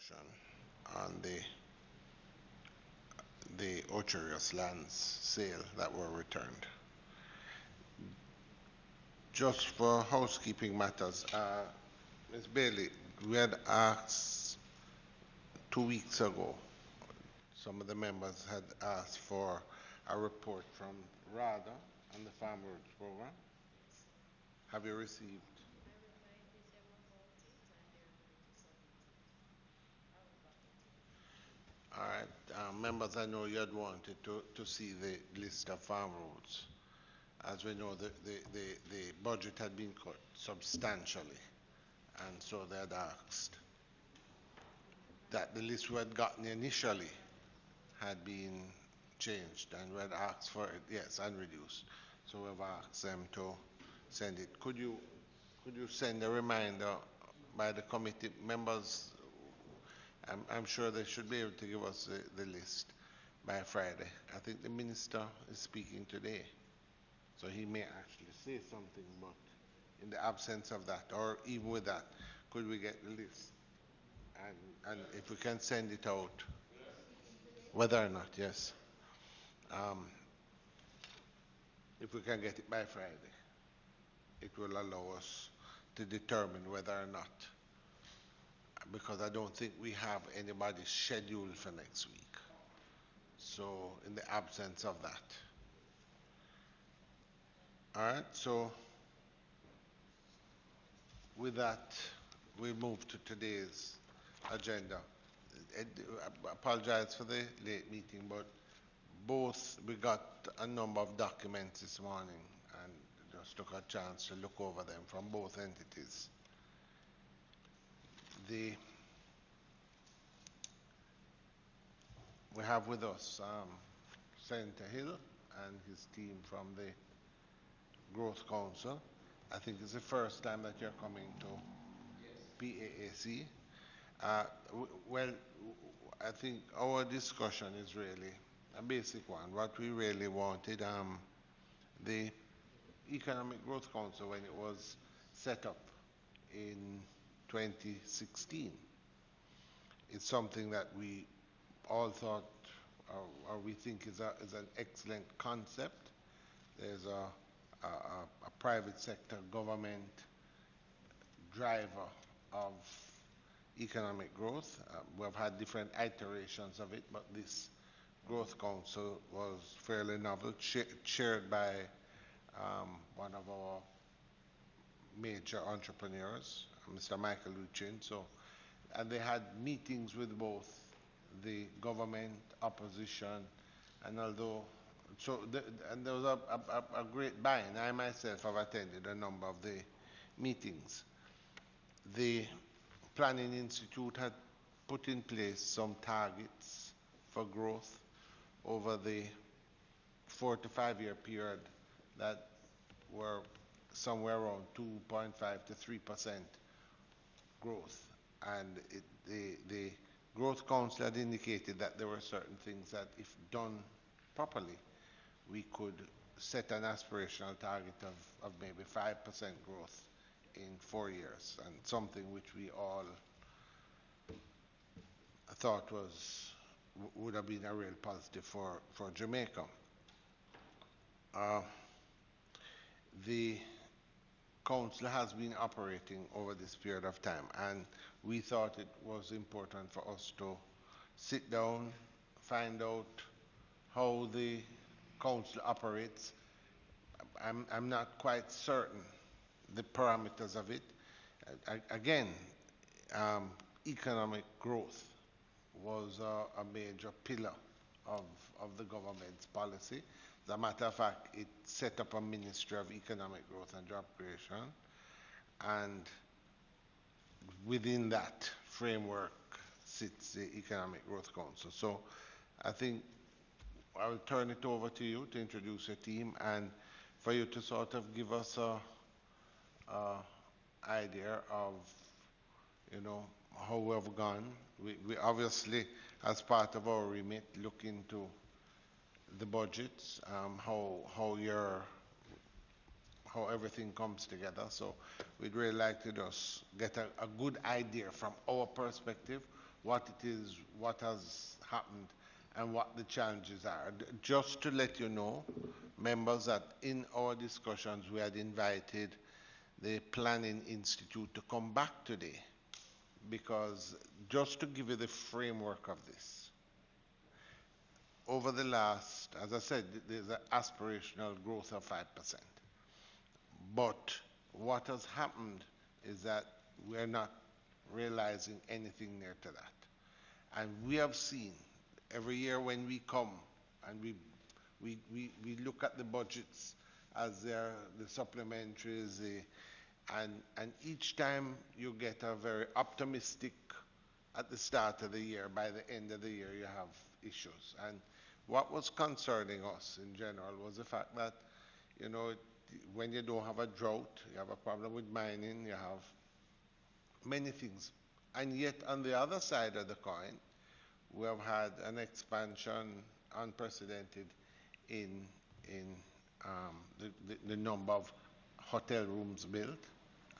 discussion on the Ocho lands sale that were returned. Just for housekeeping matters, Ms. Bailey, we had asked 2 weeks ago, some of the members had asked for a report from RADA on the Farm Roads program. Have you received? All right, members, I know you had wanted to see the list of farm roads. As we know, the budget had been cut substantially, and so they had asked that the list we had gotten initially had been changed, and we had asked for it, yes, and reduced. So we've asked them to send it. Could you send a reminder by the committee members? I'm sure they should be able to give us the list by Friday. I think the minister is speaking today, so he may actually say something, but in the absence of that, or even with that, could we get the list? And if we can send it out, whether or not, yes. If we can get it by Friday, it will allow us to determine whether or not, because I don't think we have anybody scheduled for next week. So in the absence of that. All right, so with that, we move to today's agenda. I apologize for the late meeting, but we got a number of documents this morning and just took a chance to look over them from both entities. We have with us Senator Hill and his team from the Growth Council. I think it's the first time that you're coming to PAAC. Well, I think our discussion is really a basic one. What we really wanted, the Economic Growth Council, when it was set up in 2016, it's something that we all thought, or we think is an excellent concept. There's a private sector government driver of economic growth. We've had different iterations of it, but this Growth Council was fairly novel, chaired by one of our major entrepreneurs, Mr. Michael Luchin. And they had meetings with both the government, opposition, and and there was a great buy-in. I myself have attended a number of the meetings. The Planning Institute had put in place some targets for growth over the 4 to 5 year period that were somewhere around 2.5 to 3% growth. And the Growth Council had indicated that there were certain things that, if done properly, we could set an aspirational target of maybe 5% growth in 4 years, and something which we all thought would have been a real positive for Jamaica. The council has been operating over this period of time, and we thought it was important for us to sit down, find out how the council operates. I'm not quite certain the parameters of it. Again, economic growth was a major pillar of the government's policy. As a matter of fact, it set up a Ministry of Economic Growth and Job Creation, and within that framework sits the Economic Growth Council. So I think I'll turn it over to you to introduce your team and for you to sort of give us a idea of, how we have gone. We obviously, as part of our remit, look into the budgets, how everything comes together. So we'd really like to just get a good idea from our perspective what it is, what has happened, and what the challenges are. Just to let you know, members, that in our discussions we had invited the Planning Institute to come back today, because just to give you the framework of this, over the last, as I said, there's an aspirational growth of 5%. But what has happened is that we're not realizing anything near to that. And we have seen every year when we come and we look at the budgets as they're the supplementaries, and each time you get a very optimistic at the start of the year, by the end of the year you have issues. And what was concerning us in general was the fact that, you know, when you don't have a drought, you have a problem with mining, you have many things. And yet on the other side of the coin, we have had an expansion unprecedented in the number of hotel rooms built,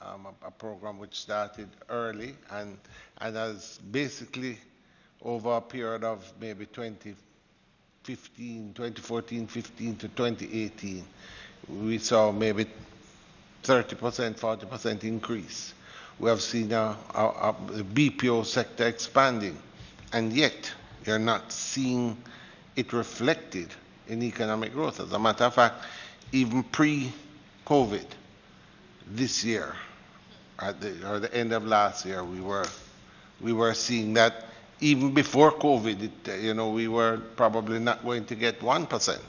a program which started early and has basically over a period of maybe 2014, 15 to 2018, we saw maybe 30%, 40% increase. We have seen the BPO sector expanding, and yet you're not seeing it reflected in economic growth. As a matter of fact, even pre-COVID, this year, or the end of last year, we were seeing that even before COVID, we were probably not going to get 1%.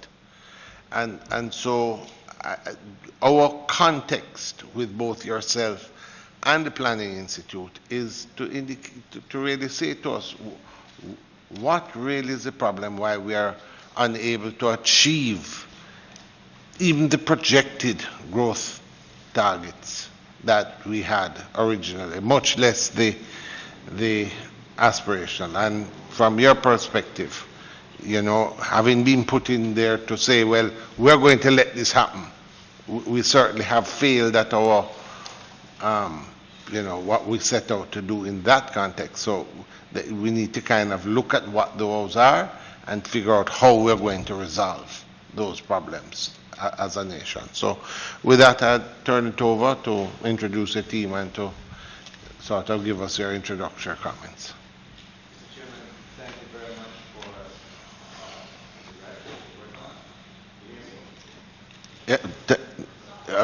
And so our context with both yourself and the Planning Institute is to really say to us what really is the problem, why we are unable to achieve even the projected growth targets that we had originally, much less the aspiration. And from your perspective, having been put in there to say, well, we're going to let this happen, we certainly have failed at our, what we set out to do in that context. So we need to kind of look at what those are and figure out how we're going to resolve those problems as a nation. So with that, I'll turn it over to introduce the team and to sort of give us your introductory comments. Mr. Chairman, thank you very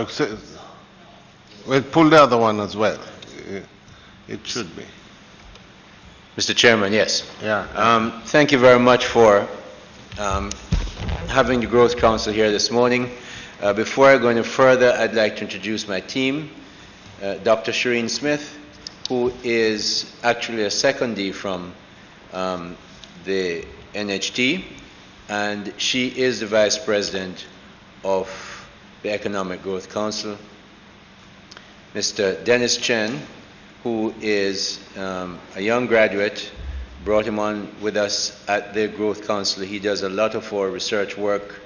much for Well, pull the other one as well. It should be. Mr. Chairman, yes. Yeah. Thank you very much for having the Growth Council here this morning. Before I go any further, I'd like to introduce my team. Dr. Shireen Smith, who is actually a secondee from the NHT, and she is the Vice President of the Economic Growth Council. Mr. Dennis Chen, who is a young graduate, brought him on with us at the Growth Council. He does a lot of our research work,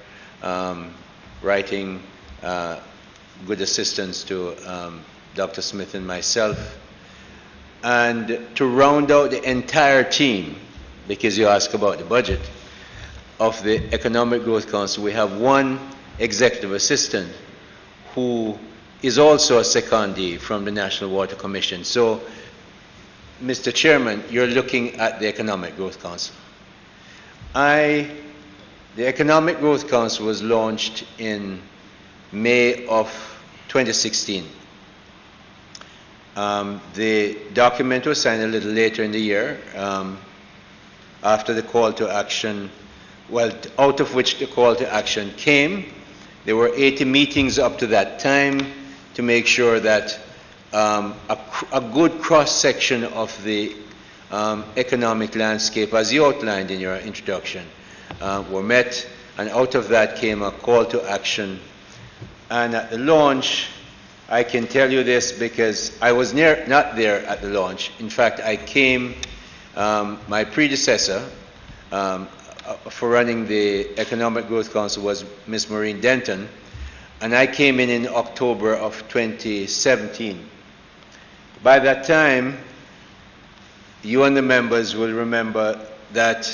writing, good assistance to Dr. Smith and myself. And to round out the entire team, because you asked about the budget, of the Economic Growth Council, we have one executive assistant who is also a secondee from the National Water Commission. So, Mr. Chairman, you're looking at the Economic Growth Council. The Economic Growth Council was launched in May of 2016. The document was signed a little later in the year, after the call to action, well, out of which the call to action came. There were 80 meetings up to that time to make sure that a good cross-section of the economic landscape, as you outlined in your introduction, were met, and out of that came a call to action. And at the launch, I can tell you this because I was not there at the launch. In fact, I came, my predecessor for running the Economic Growth Council was Ms. Maureen Denton, and I came in October of 2017. By that time, you and the members will remember that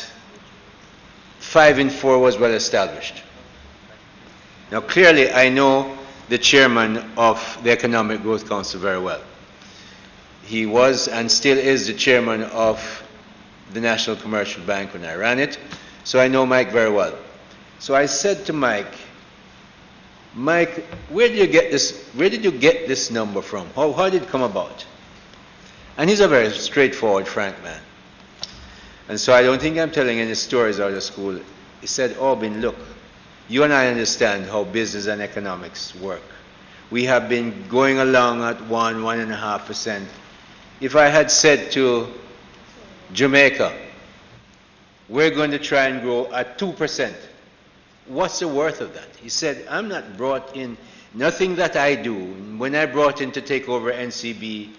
5 in 4 was well established. Now clearly I know the chairman of the Economic Growth Council very well. He was and still is the chairman of the National Commercial Bank when I ran it, so I know Mike very well. So I said to Mike, where did you get this number from? How did it come about? And he's a very straightforward, frank man. And so I don't think I'm telling any stories out of school. He said, Albin, look, you and I understand how business and economics work. We have been going along at 1.5%. If I had said to Jamaica, we're going to try and grow at 2%, what's the worth of that? He said, I'm not brought in, nothing that I do. When I brought in to take over NCB,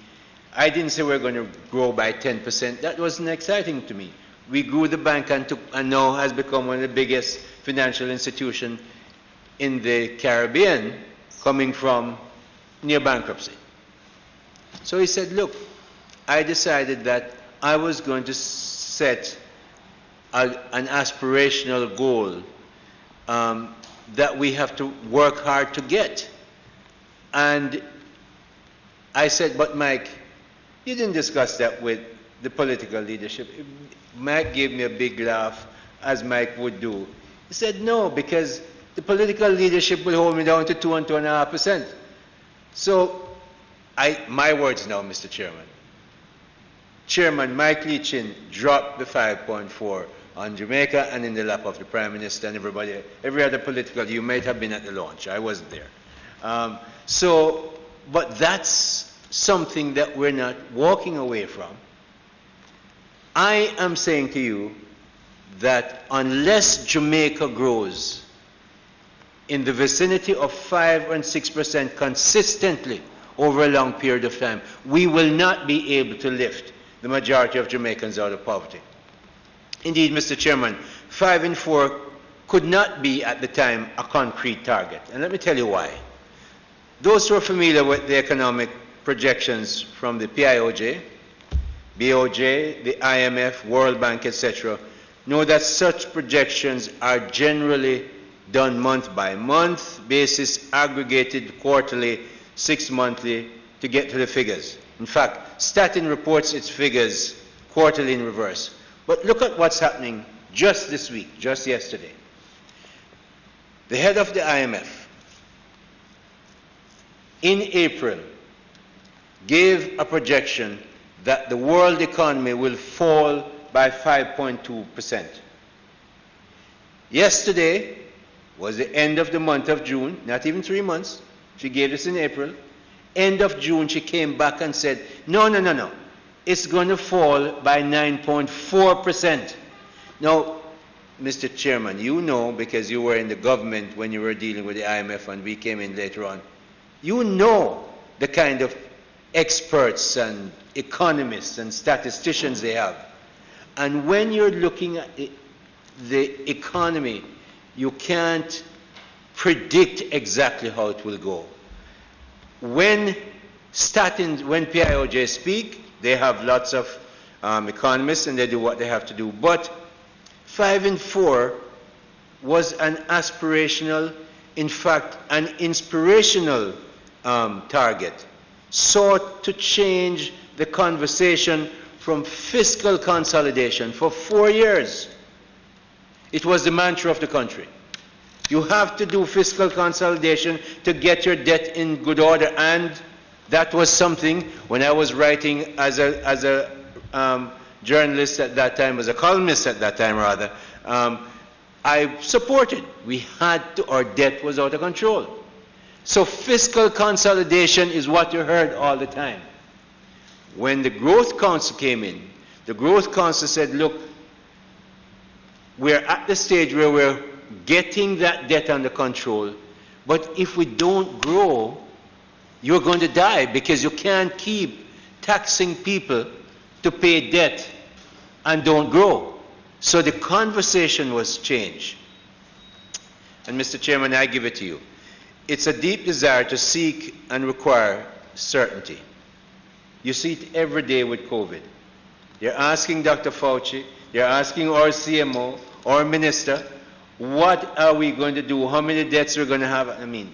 I didn't say we're going to grow by 10%. That wasn't exciting to me. We grew the bank and now has become one of the biggest financial institutions in the Caribbean, coming from near bankruptcy. So he said, look, I decided that I was going to set an aspirational goal that we have to work hard to get. And I said, but Mike, you didn't discuss that with the political leadership. Mike gave me a big laugh, as Mike would do. He said, no, because the political leadership will hold me down to 2 and 2.5%. So, my words now, Mr. Chairman. Chairman Mike Leachin dropped the 5.4 on Jamaica and in the lap of the Prime Minister and everybody, every other political, you might have been at the launch. I wasn't there. But that's something that we're not walking away from. I am saying to you that unless Jamaica grows in the vicinity of 5 and 6% consistently over a long period of time, we will not be able to lift the majority of Jamaicans out of poverty. Indeed, Mr. Chairman, 5 in 4 could not be at the time a concrete target. And let me tell you why. Those who are familiar with the economic projections from the PIOJ, BOJ, the IMF, World Bank, etc., know that such projections are generally done month by month basis, aggregated quarterly, 6 monthly to get to the figures. In fact, Statin reports its figures quarterly in reverse. But look at what's happening just this week, just yesterday. The head of the IMF in April gave a projection that the world economy will fall by 5.2%. Yesterday was the end of the month of June, not even 3 months. She gave this in April. End of June, she came back and said, no. It's going to fall by 9.4%. Now, Mr. Chairman, you know, because you were in the government when you were dealing with the IMF and we came in later on, you know the kind of experts and economists and statisticians they have. And when you're looking at the economy, you can't predict exactly how it will go. When PIOJ speak, they have lots of economists and they do what they have to do. But 5 in 4 was an aspirational, in fact, an inspirational target, sought to change the conversation from fiscal consolidation for 4 years. It was the mantra of the country. You have to do fiscal consolidation to get your debt in good order, and that was something when I was writing as a journalist at that time, as a columnist at that time rather, I supported. We had to, our debt was out of control. So fiscal consolidation is what you heard all the time. When the Growth Council came in, the Growth Council said, look, we're at the stage where we're getting that debt under control, but if we don't grow, you're going to die because you can't keep taxing people to pay debt and don't grow. So the conversation was changed. And Mr. Chairman, I give it to you. It's a deep desire to seek and require certainty. You see it every day with COVID. They're asking Dr. Fauci, they're asking our CMO, our minister, what are we going to do? How many deaths we're going to have? I mean,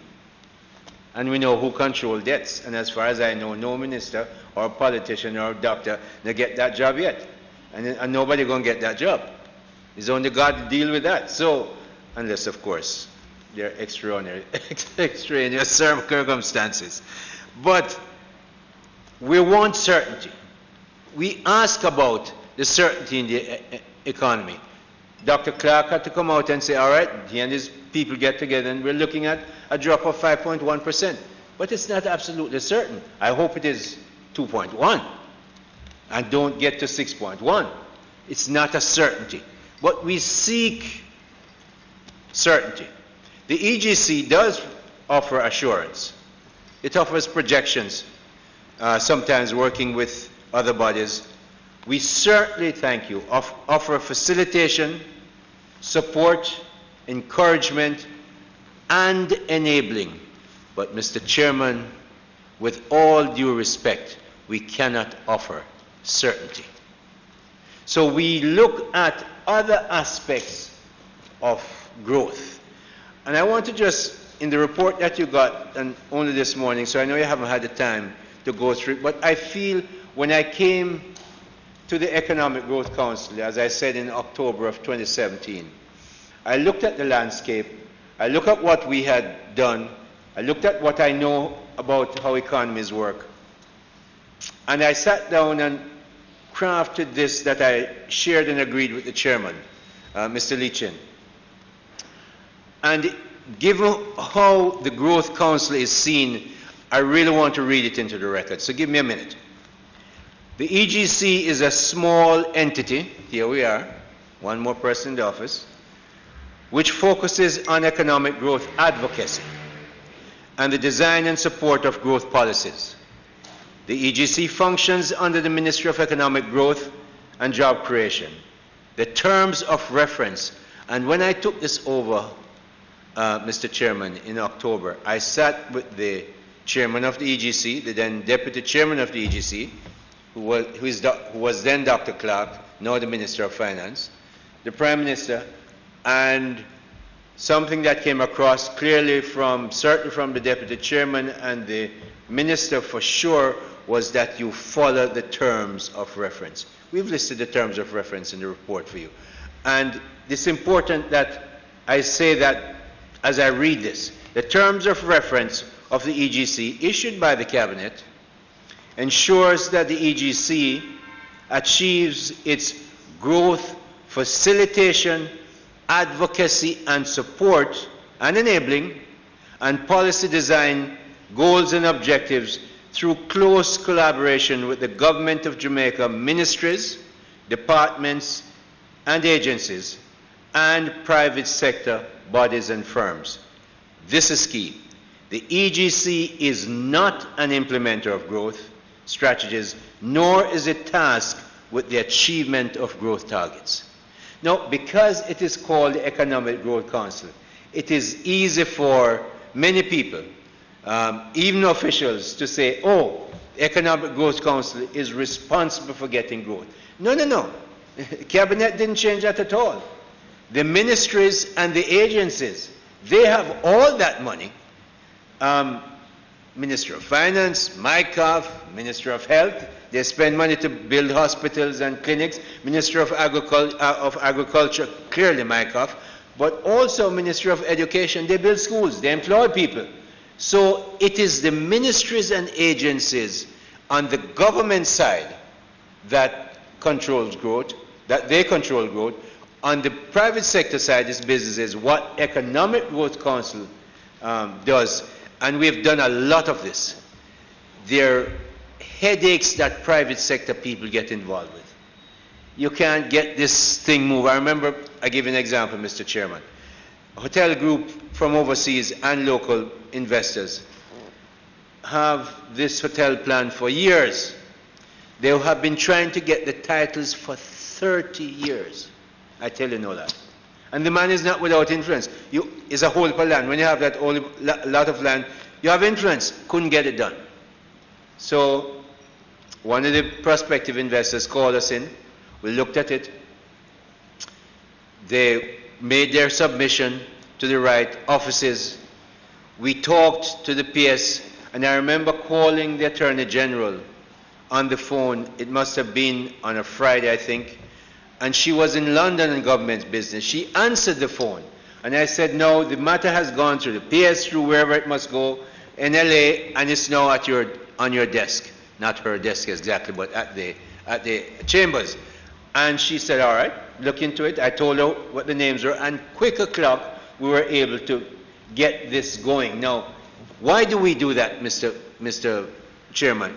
and we know who controls debts. And as far as I know, no minister or politician or doctor they get that job yet. And nobody going to get that job. It's only God to deal with that. So, unless, of course, there are extraordinary, extraneous circumstances. But we want certainty. We ask about the certainty in the economy. Dr. Clark had to come out and say, all right, he and his people get together and we're looking at a drop of 5.1%. But it's not absolutely certain. I hope it is 2.1 and don't get to 6.1. It's not a certainty. But we seek certainty. The EGC does offer assurance. It offers projections, sometimes working with other bodies. We certainly, thank you, offer facilitation, support, encouragement, and enabling. But, Mr. Chairman, with all due respect, we cannot offer certainty. So we look at other aspects of growth. And I want to just, in the report that you got, and only this morning, so I know you haven't had the time to go through it, but I feel when I came to the Economic Growth Council, as I said in October of 2017, I looked at the landscape, I looked at what we had done, I looked at what I know about how economies work, and I sat down and crafted this that I shared and agreed with the chairman, Mr. Lichin. And given how the Growth Council is seen, I really want to read it into the record, so give me a minute. The EGC is a small entity, here we are, one more person in the office, which focuses on economic growth advocacy and the design and support of growth policies. The EGC functions under the Ministry of Economic Growth and Job Creation. The terms of reference, and when I took this over, Mr. Chairman, in October, I sat with the chairman of the EGC, the then deputy chairman of the EGC, who was then Dr. Clark, now the Minister of Finance, the Prime Minister, and something that came across clearly certainly from the Deputy Chairman and the Minister for sure, was that you follow the terms of reference. We've listed the terms of reference in the report for you. And it's important that I say that as I read this, the terms of reference of the EGC issued by the Cabinet ensures that the EGC achieves its growth, facilitation, advocacy and support and enabling and policy design goals and objectives through close collaboration with the Government of Jamaica ministries, departments and agencies and private sector bodies and firms. This is key. The EGC is not an implementer of growth strategies, nor is it tasked with the achievement of growth targets. Now, because it is called the Economic Growth Council, it is easy for many people, even officials, to say, oh, the Economic Growth Council is responsible for getting growth. No, no, no. The Cabinet didn't change that at all. The ministries and the agencies, they have all that money. Minister of Finance, Mycov, Minister of Health, they spend money to build hospitals and clinics. Minister of Agriculture, clearly Mycov, but also Minister of Education, they build schools, they employ people. So it is the ministries and agencies on the government side that controls growth, that they control growth. On the private sector side, this business is what Economic Growth Council does. And we've done a lot of this. There are headaches that private sector people get involved with. You can't get this thing moved. I remember, I give you an example, Mr. Chairman. A hotel group from overseas and local investors have this hotel plan for years. They have been trying to get the titles for 30 years. I tell you no lie. And the man is not without influence. It's a whole heap of land. When you have that lot of land, you have influence. Couldn't get it done. So one of the prospective investors called us in. We looked at it. They made their submission to the right offices. We talked to the PS, and I remember calling the Attorney General on the phone. It must have been on a Friday, I think, and she was in London in government business. She answered the phone, and I said, no, the matter has gone through the PS, through wherever it must go, in LA, and it's now on your desk. Not her desk exactly, but at the chambers. And she said, all right, look into it. I told her what the names were, and quick o'clock, we were able to get this going. Now, why do we do that, Mr. Chairman?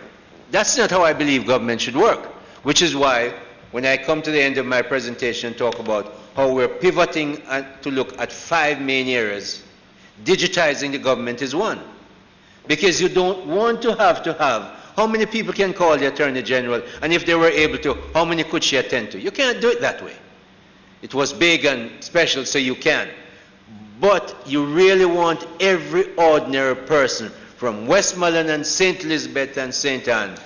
That's not how I believe government should work, which is why when I come to the end of my presentation and talk about how we're pivoting to look at 5 main areas, digitizing the government is one. Because you don't want to have how many people can call the Attorney General, and if they were able to, how many could she attend to? You can't do it that way. It was big and special, so you can. But you really want every ordinary person from Westmoreland and St. Elizabeth and St. Anne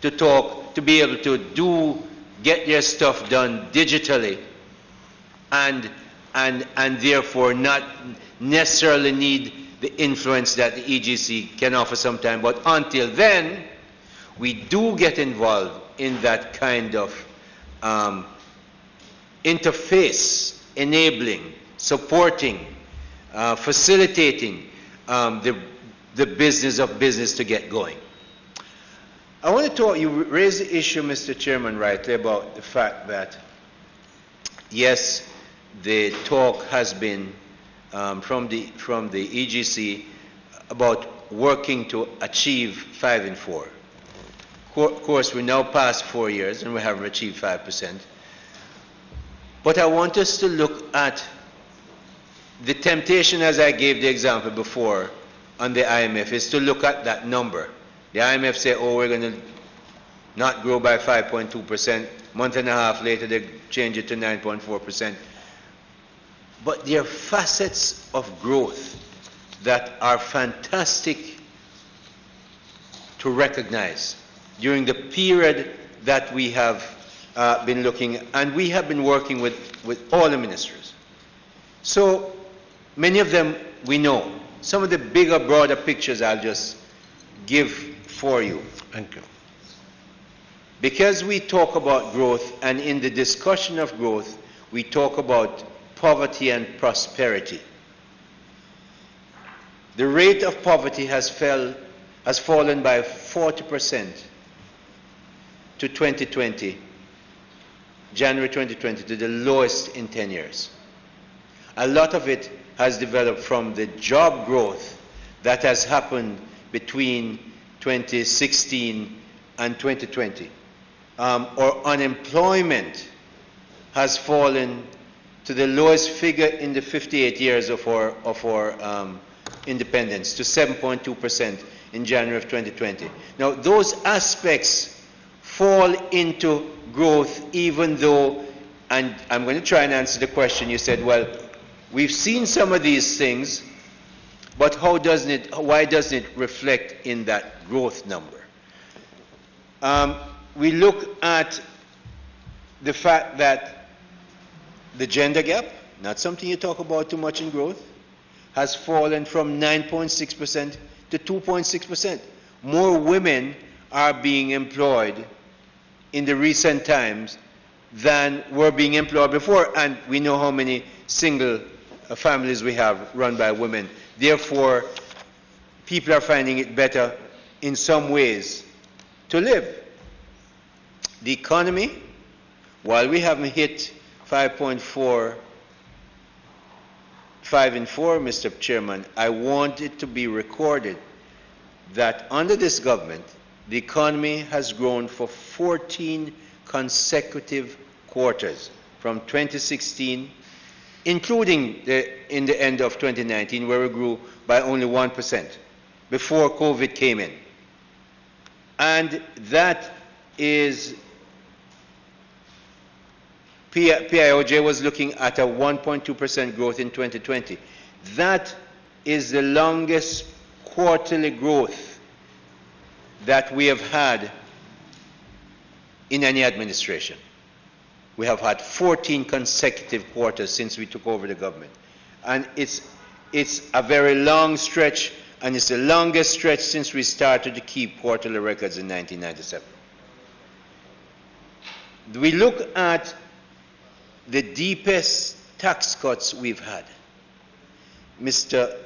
to talk, to be able to get their stuff done digitally, and therefore not necessarily need the influence that the EGC can offer sometime. But until then, we do get involved in that kind of interface, enabling, supporting, facilitating the business of business to get going. I want to talk, you raised the issue, Mr. Chairman, rightly, about the fact that, yes, the talk has been from the EGC about working to achieve 5 and 4. Of course, we're now past 4 years and we haven't achieved 5%. But I want us to look at the temptation, as I gave the example before on the IMF, is to look at that number. The IMF say, oh, we're going to not grow by 5.2%. Month and a half later, they change it to 9.4%. But there are facets of growth that are fantastic to recognize during the period that we have been looking, and we have been working with all the ministries. So many of them we know. Some of the bigger, broader pictures I'll just give for you. Thank you. Because we talk about growth, and in the discussion of growth, we talk about poverty and prosperity. The rate of poverty has fallen by 40% to 2020, January 2020, to the lowest in 10 years. A lot of it has developed from the job growth that has happened between 2016 and 2020. Or unemployment has fallen to the lowest figure in the 58 years of our independence, to 7.2% in January of 2020. Now, those aspects fall into growth, even though, and I'm going to try and answer the question you said, well, we've seen some of these things, but why doesn't it reflect in that growth number? We look at the fact that the gender gap, not something you talk about too much in growth, has fallen from 9.6% to 2.6%. More women are being employed in the recent times than were being employed before, and we know how many single families we have run by women. Therefore, people are finding it better in some ways to live. The economy, while we haven't hit 5.4, 5 and 4, Mr. Chairman, I want it to be recorded that under this government, the economy has grown for 14 consecutive quarters from 2016, including in the end of 2019, where we grew by only 1% before COVID came in. And that is, PIOJ was looking at a 1.2% growth in 2020. That is the longest quarterly growth that we have had in any administration. We have had 14 consecutive quarters since we took over the government. And it's a very long stretch, and it's the longest stretch since we started to keep quarterly records in 1997. We look at the deepest tax cuts we've had. Mr.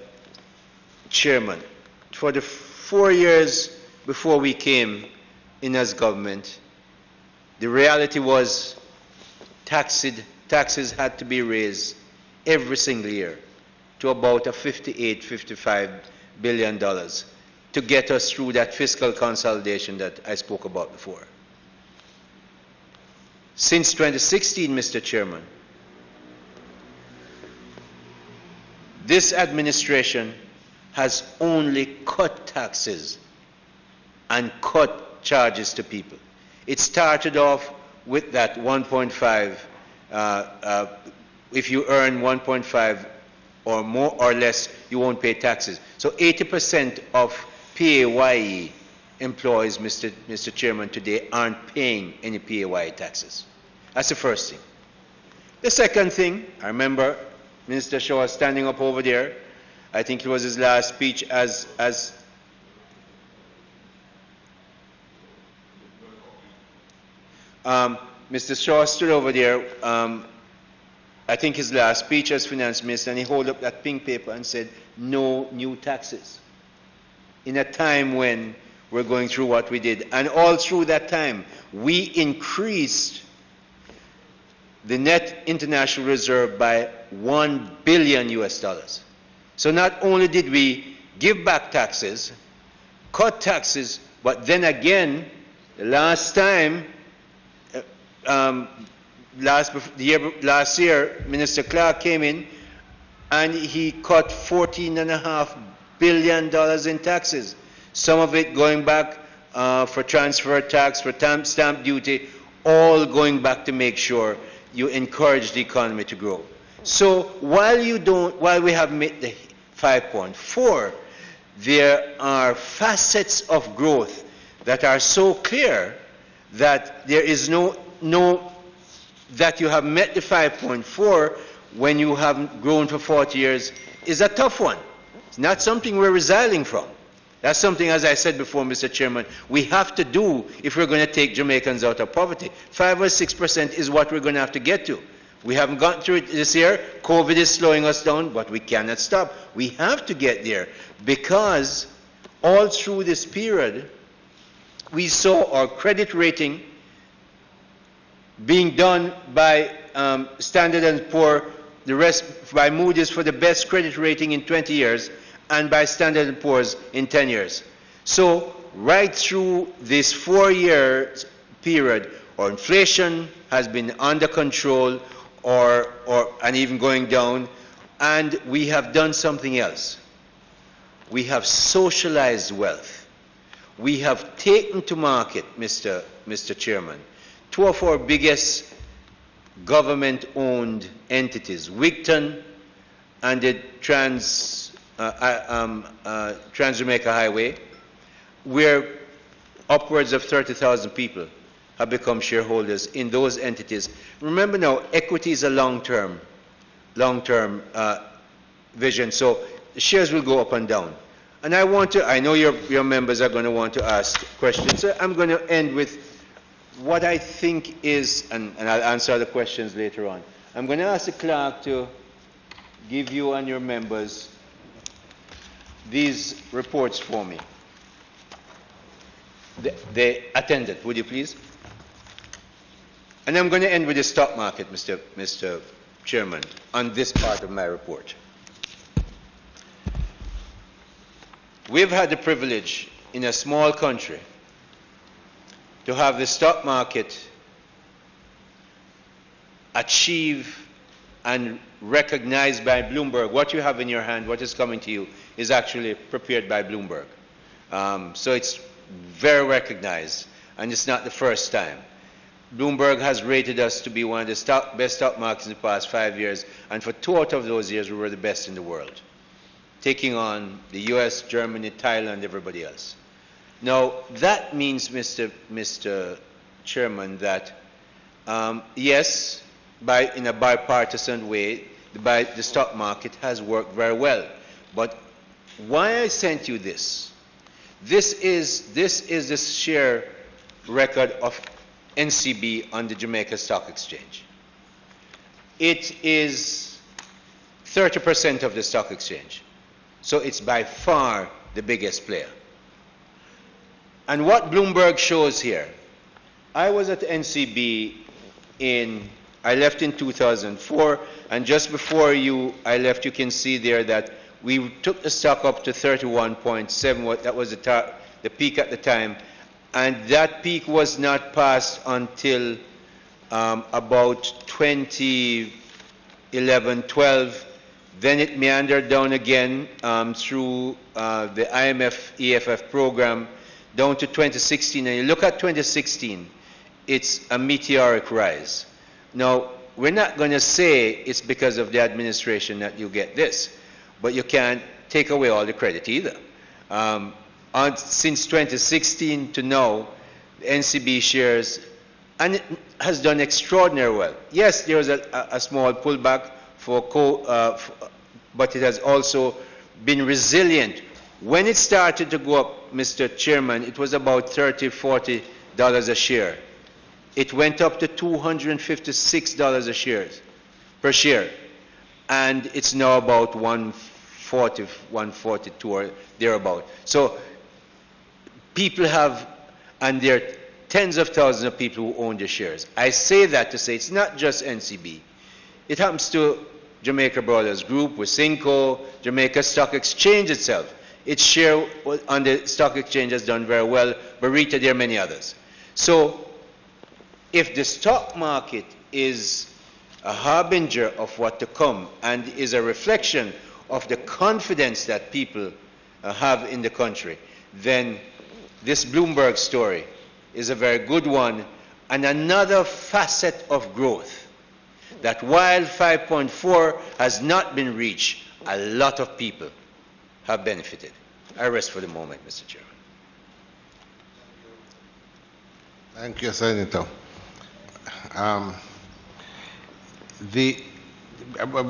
Chairman, for the 4 years before we came in as government, the reality was taxes had to be raised every single year to about a $58–55 billion to get us through that fiscal consolidation that I spoke about before. Since 2016, Mr. Chairman, this administration has only cut taxes and cut charges to people. It started off with that 1.5, if you earn 1.5 or more or less, you won't pay taxes. So 80% of PAYE employees, Mr. Chairman, today aren't paying any PAYE taxes. That's the first thing. The second thing, I remember Minister Shaw standing up over there. I think it was his last speech as Mr. Shaw stood over there, I think his last speech as finance minister, and he held up that pink paper and said, no new taxes. In a time when we're going through what we did. And all through that time, we increased the net international reserve by $1 billion US. So not only did we give back taxes, cut taxes, but then again, the last time, last year, Minister Clark came in and he cut $14.5 billion in taxes. Some of it going back for transfer tax, for stamp duty, all going back to make sure you encourage the economy to grow. So while we have met the 5.4, there are facets of growth that are so clear that there is that you have met the 5.4 when you haven't grown for 40 years is a tough one. It's not something we're residing from. That's something, as I said before, Mr. Chairman, we have to do if we're going to take Jamaicans out of poverty. 5 or 6% is what we're going to have to get to. We haven't gotten through it this year. COVID is slowing us down, but we cannot stop. We have to get there because all through this period, we saw our credit rating being done by Standard & Poor, the rest by Moody's for the best credit rating in 20 years, and by Standard & Poor's in 10 years. So right through this 4-year period, our inflation has been under control and even going down, and we have done something else. We have socialized wealth. We have taken to market, Mr. Chairman, 2 of our biggest government-owned entities, Wigton and the Trans-Jamaica Highway, where upwards of 30,000 people have become shareholders in those entities. Remember now, equity is a long-term vision, so the shares will go up and down. And I know your members are going to want to ask questions, so I'm going to end with what I think is, and I'll answer the questions later on. I'm going to ask the clerk to give you and your members these reports for me. The attendant, would you please? And I'm going to end with the stock market, Mr. Chairman, on this part of my report. We've had the privilege in a small country to have the stock market achieve and recognized by Bloomberg. What you have in your hand, what is coming to you, is actually prepared by Bloomberg. So it's very recognized, and it's not the first time. Bloomberg has rated us to be one of the best stock markets in the past 5 years, and for 2 out of those years we were the best in the world, taking on the US, Germany, Thailand, everybody else. Now, that means, Mr. Chairman, that yes, in a bipartisan way, the stock market has worked very well. But why I sent you this? This is the share record of NCB on the Jamaica Stock Exchange. It is 30% of the stock exchange. So it's by far the biggest player. And what Bloomberg shows here, I was at NCB I left in 2004, and just before I left, you can see there that we took the stock up to 31.7, that was the peak at the time, and that peak was not passed until about 2011, 12. Then it meandered down again through the IMF EFF program down to 2016. And you look at 2016, it's a meteoric rise. Now, we're not going to say it's because of the administration that you get this, but you can't take away all the credit either. Since 2016 to now, the NCB shares, and it has done extraordinarily well. Yes, there was a small pullback but it has also been resilient. When it started to go up, Mr. Chairman, it was about $30, $40 a share. It went up to $256 per share, and it's now about 140, 142 or thereabout. So people have, and there are tens of thousands of people who own the shares. I say that to say it's not just NCB. It happens to Jamaica Brothers Group, Wisynco, Jamaica Stock Exchange itself. Its share on the stock exchange has done very well. Barita, there are many others. So if the stock market is a harbinger of what to come and is a reflection of the confidence that people have in the country, then this Bloomberg story is a very good one, and another facet of growth, that while 5.4 has not been reached, a lot of people have benefited. I rest for the moment, Mr. Chairman. Thank you, Senator. I've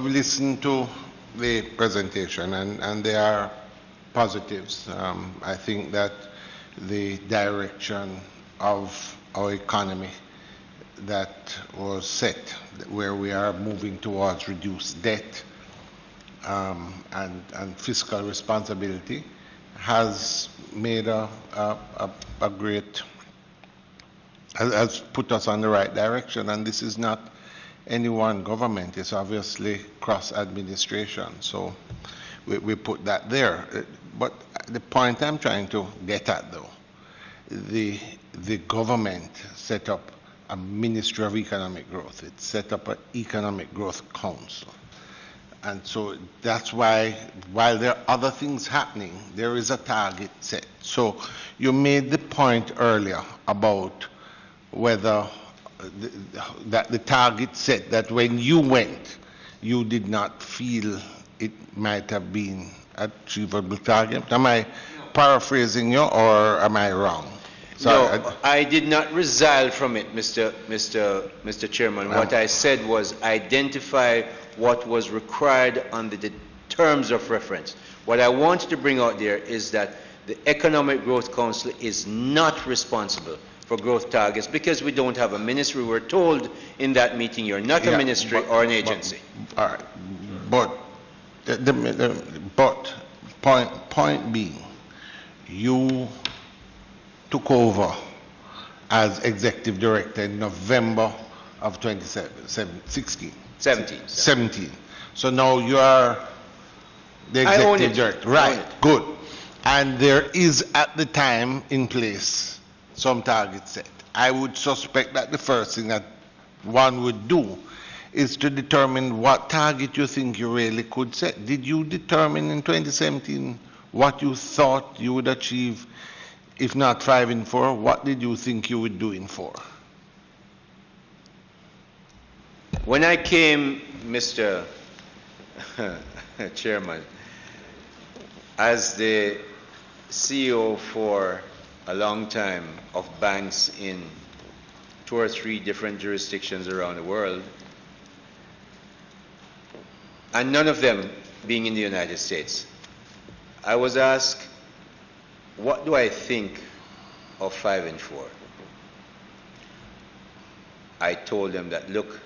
listened to the presentation, and there are positives. I think that the direction of our economy that was set, where we are moving towards reduced debt and fiscal responsibility, has made has put us on the right direction. And this is not any one government, it's obviously cross-administration. So we put that there. But the point I'm trying to get at, though, the government set up a Ministry of Economic Growth. It set up an Economic Growth Council. And so that's why, while there are other things happening, there is a target set. So you made the point earlier about whether that the target set, that when you went, you did not feel it might have been achievable target. Am I paraphrasing you, or am I wrong? Sorry, no, I did not resile from it, Mr. Chairman. What I said was identify what was required under the terms of reference. What I wanted to bring out there is that the Economic Growth Council is not responsible for growth targets because we don't have a ministry. We were told in that meeting you're not a ministry or an agency. All right, but point being, you took over as executive director in November of 2016. 17. So now you are the executive director. Right, good. And there is at the time in place some target set. I would suspect that the first thing that one would do is to determine what target you think you really could set. Did you determine in 2017 what you thought you would achieve? If not 5 in 4, what did you think you would do in 4? When I came, Mr. Chairman, as the CEO for a long time of banks in 2 or 3 different jurisdictions around the world, and none of them being in the United States. I was asked, what do I think of 5 and 4? I told them that, look,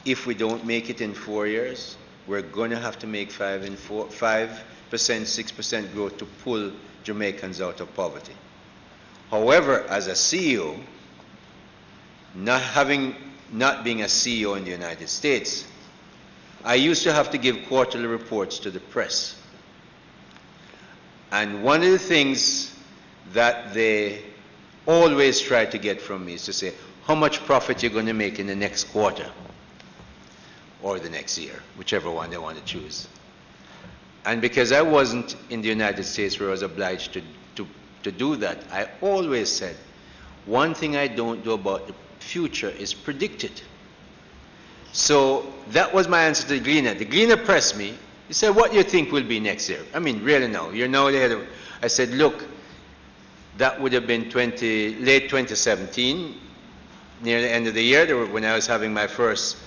if we don't make it in 4 years, we're going to have to make 5%, 6% growth to pull Jamaicans out of poverty. However, as a CEO, not being a CEO in the United States, I used to have to give quarterly reports to the press. And one of the things that they always try to get from me is to say, how much profit you're going to make in the next quarter or the next year, whichever one they want to choose. And because I wasn't in the United States where I was obliged to do that, I always said, one thing I don't do about the future is predict it. So that was my answer to the Gleaner. The Gleaner pressed me. He said, what do you think will be next year? I mean, really now. You're now there. I said, look, that would have been late 2017, near the end of the year, when I was having my first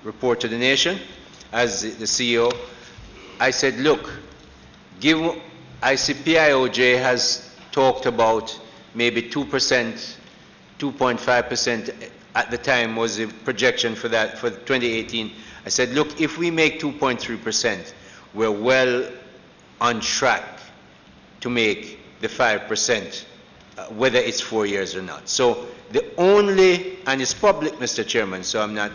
report to the nation as the CEO. I said, look, ICPIOJ has talked about maybe 2%, 2.5% at the time was the projection for that for 2018. I said, look, if we make 2.3%, we're well on track to make the 5%, whether it's 4 years or not. So the only, and it's public, Mr. Chairman, so I'm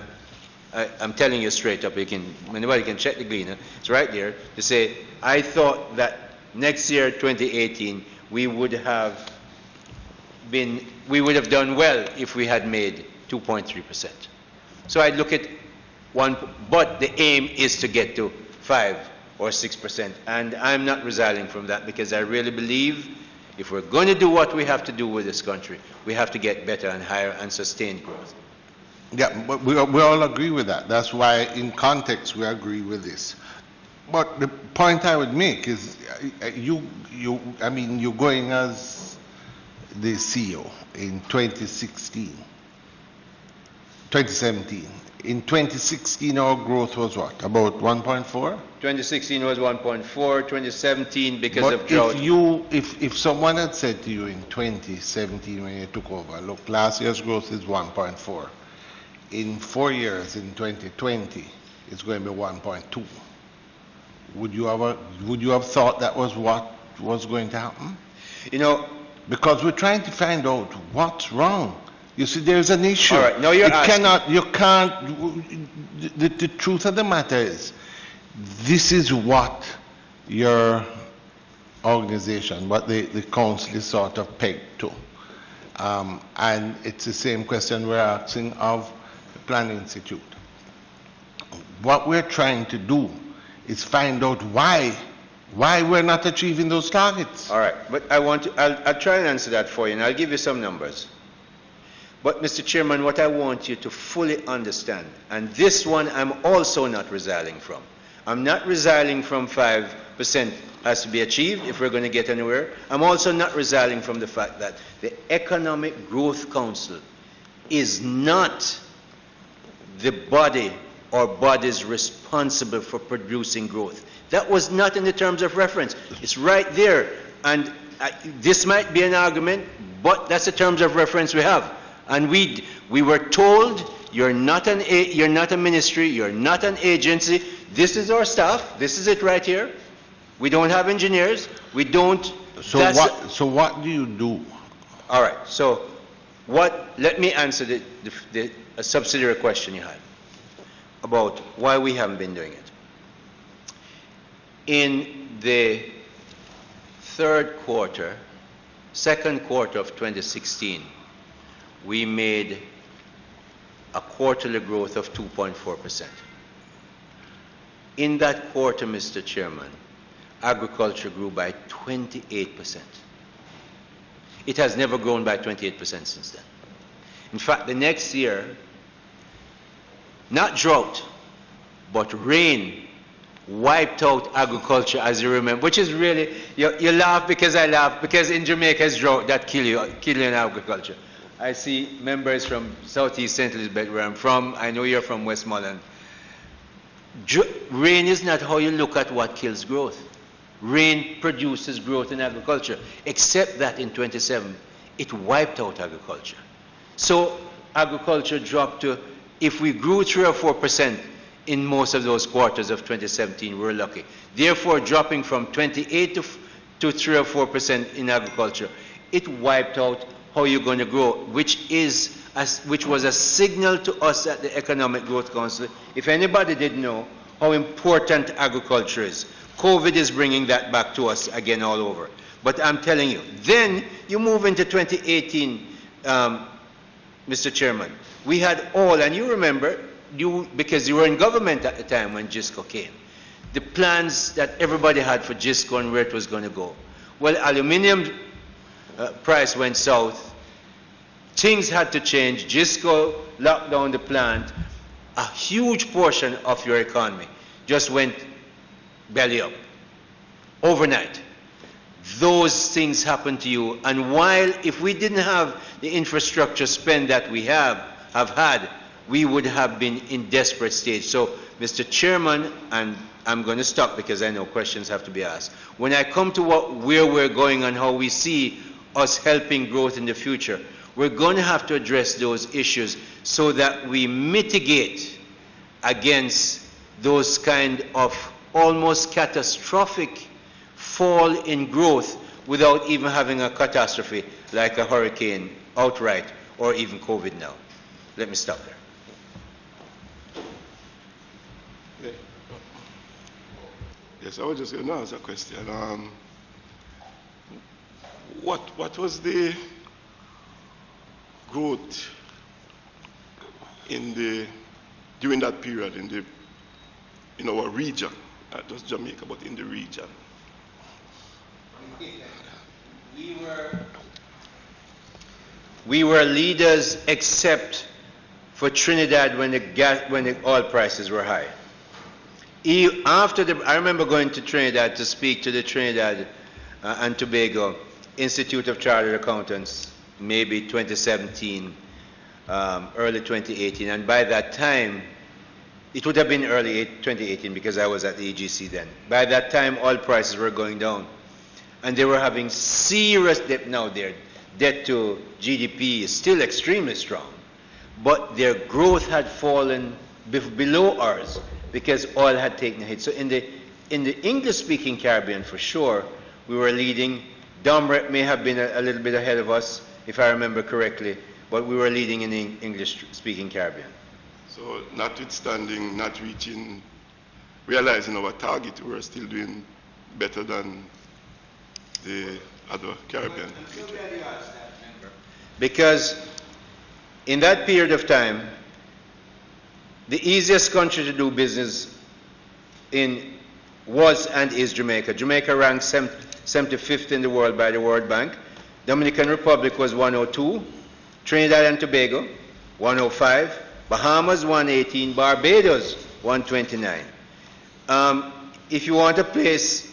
telling you straight up, anybody can check the Gleaner, it's right there, to say, I thought that next year, 2018, we would have done well if we had made 2.3%. So I look at but the aim is to get to 5 or 6%, and I'm not resigning from that because I really believe if we're going to do what we have to do with this country, we have to get better and higher and sustained growth. Yeah, but we all agree with that. That's why in context we agree with this. But the point I would make is you're going as the CEO in 2017. In 2016, our growth was what? About 1.4? 2016 was 1.4. 2017, because of drought. If someone had said to you in 2017 when you took over, look, last year's growth is 1.4. In 4 years, in 2020, it's going to be 1.2. Would you have thought that was what was going to happen? Because we're trying to find out what's wrong. You see, there's an issue. All right, now you're asking. The truth of the matter is, this is what your organization, what the council is sort of pegged to. And it's the same question we're asking of the Planning Institute. What we're trying to do is find out why we're not achieving those targets. All right, but I'll try and answer that for you, and I'll give you some numbers. But, Mr. Chairman, what I want you to fully understand, and this one I'm also not resigning from. I'm not resigning from 5% has to be achieved if we're going to get anywhere. I'm also not resigning from the fact that the Economic Growth Council is not the body or bodies responsible for producing growth. That was not in the terms of reference. It's right there. And this might be an argument, but that's the terms of reference we have. And we were told, you're not a ministry, you're not an agency. This is our staff. This is it right here. We don't have engineers. We don't. So what do you do? All right. So let me answer the subsidiary question you had about why we haven't been doing it. In the second quarter of 2016, we made a quarterly growth of 2.4%. In that quarter, Mr. Chairman, agriculture grew by 28%. It has never grown by 28% since then. In fact, the next year, not drought, but rain wiped out agriculture, as you remember, which is really, you laugh because I laugh, because in Jamaica it's drought that kill you in agriculture. I see members from Southeast St. Elizabeth, where I'm from. I know you're from Westmoreland. Rain is not how you look at what kills growth. Rain produces growth in agriculture, except that in 27, it wiped out agriculture. So agriculture dropped to, if we grew 3 or 4% in most of those quarters of 2017, we're lucky. Therefore, dropping from 28 to 3 or 4% in agriculture, it wiped out how you're going to grow, which was a signal to us at the Economic Growth Council. If anybody didn't know how important agriculture is, COVID is bringing that back to us again all over. But I'm telling you, then you move into 2018, Mr. Chairman. We had all, and you remember, because you were in government at the time when GISCO came, the plans that everybody had for GISCO and where it was going to go. Well, aluminium price went south. Things had to change. GISCO locked down the plant. A huge portion of your economy just went belly up overnight. Those things happened to you. And while, if we didn't have the infrastructure spend that we have had, we would have been in desperate stage. So, Mr. Chairman, and I'm going to stop because I know questions have to be asked. When I come to where we're going and how we see us helping growth in the future, we're going to have to address those issues so that we mitigate against those kind of almost catastrophic fall in growth without even having a catastrophe like a hurricane outright or even COVID now. Let me stop there. Yes, I was just going to ask a question. What was the growth during that period in our region, not just Jamaica, but in the region? We were leaders except for Trinidad when the oil prices were high. I remember going to Trinidad to speak to the Trinidad and Tobago Institute of Chartered Accountants, maybe 2017, early 2018, and by that time, it would have been early 2018 because I was at the EGC then. By that time, oil prices were going down, and they were having serious debt. Now their debt to GDP is still extremely strong, but their growth had fallen below ours because oil had taken a hit. So in the English-speaking Caribbean, for sure, we were leading. Domrep may have been a little bit ahead of us, if I remember correctly, but we were leading in the English-speaking Caribbean. So notwithstanding not realizing our target, we were still doing better than the other Caribbean. I'm so glad you asked that, member. Because in that period of time, the easiest country to do business in was and is Jamaica. Jamaica ranked 75th in the world by the World Bank. Dominican Republic was 102. Trinidad and Tobago, 105. Bahamas, 118. Barbados, 129. If you want a place,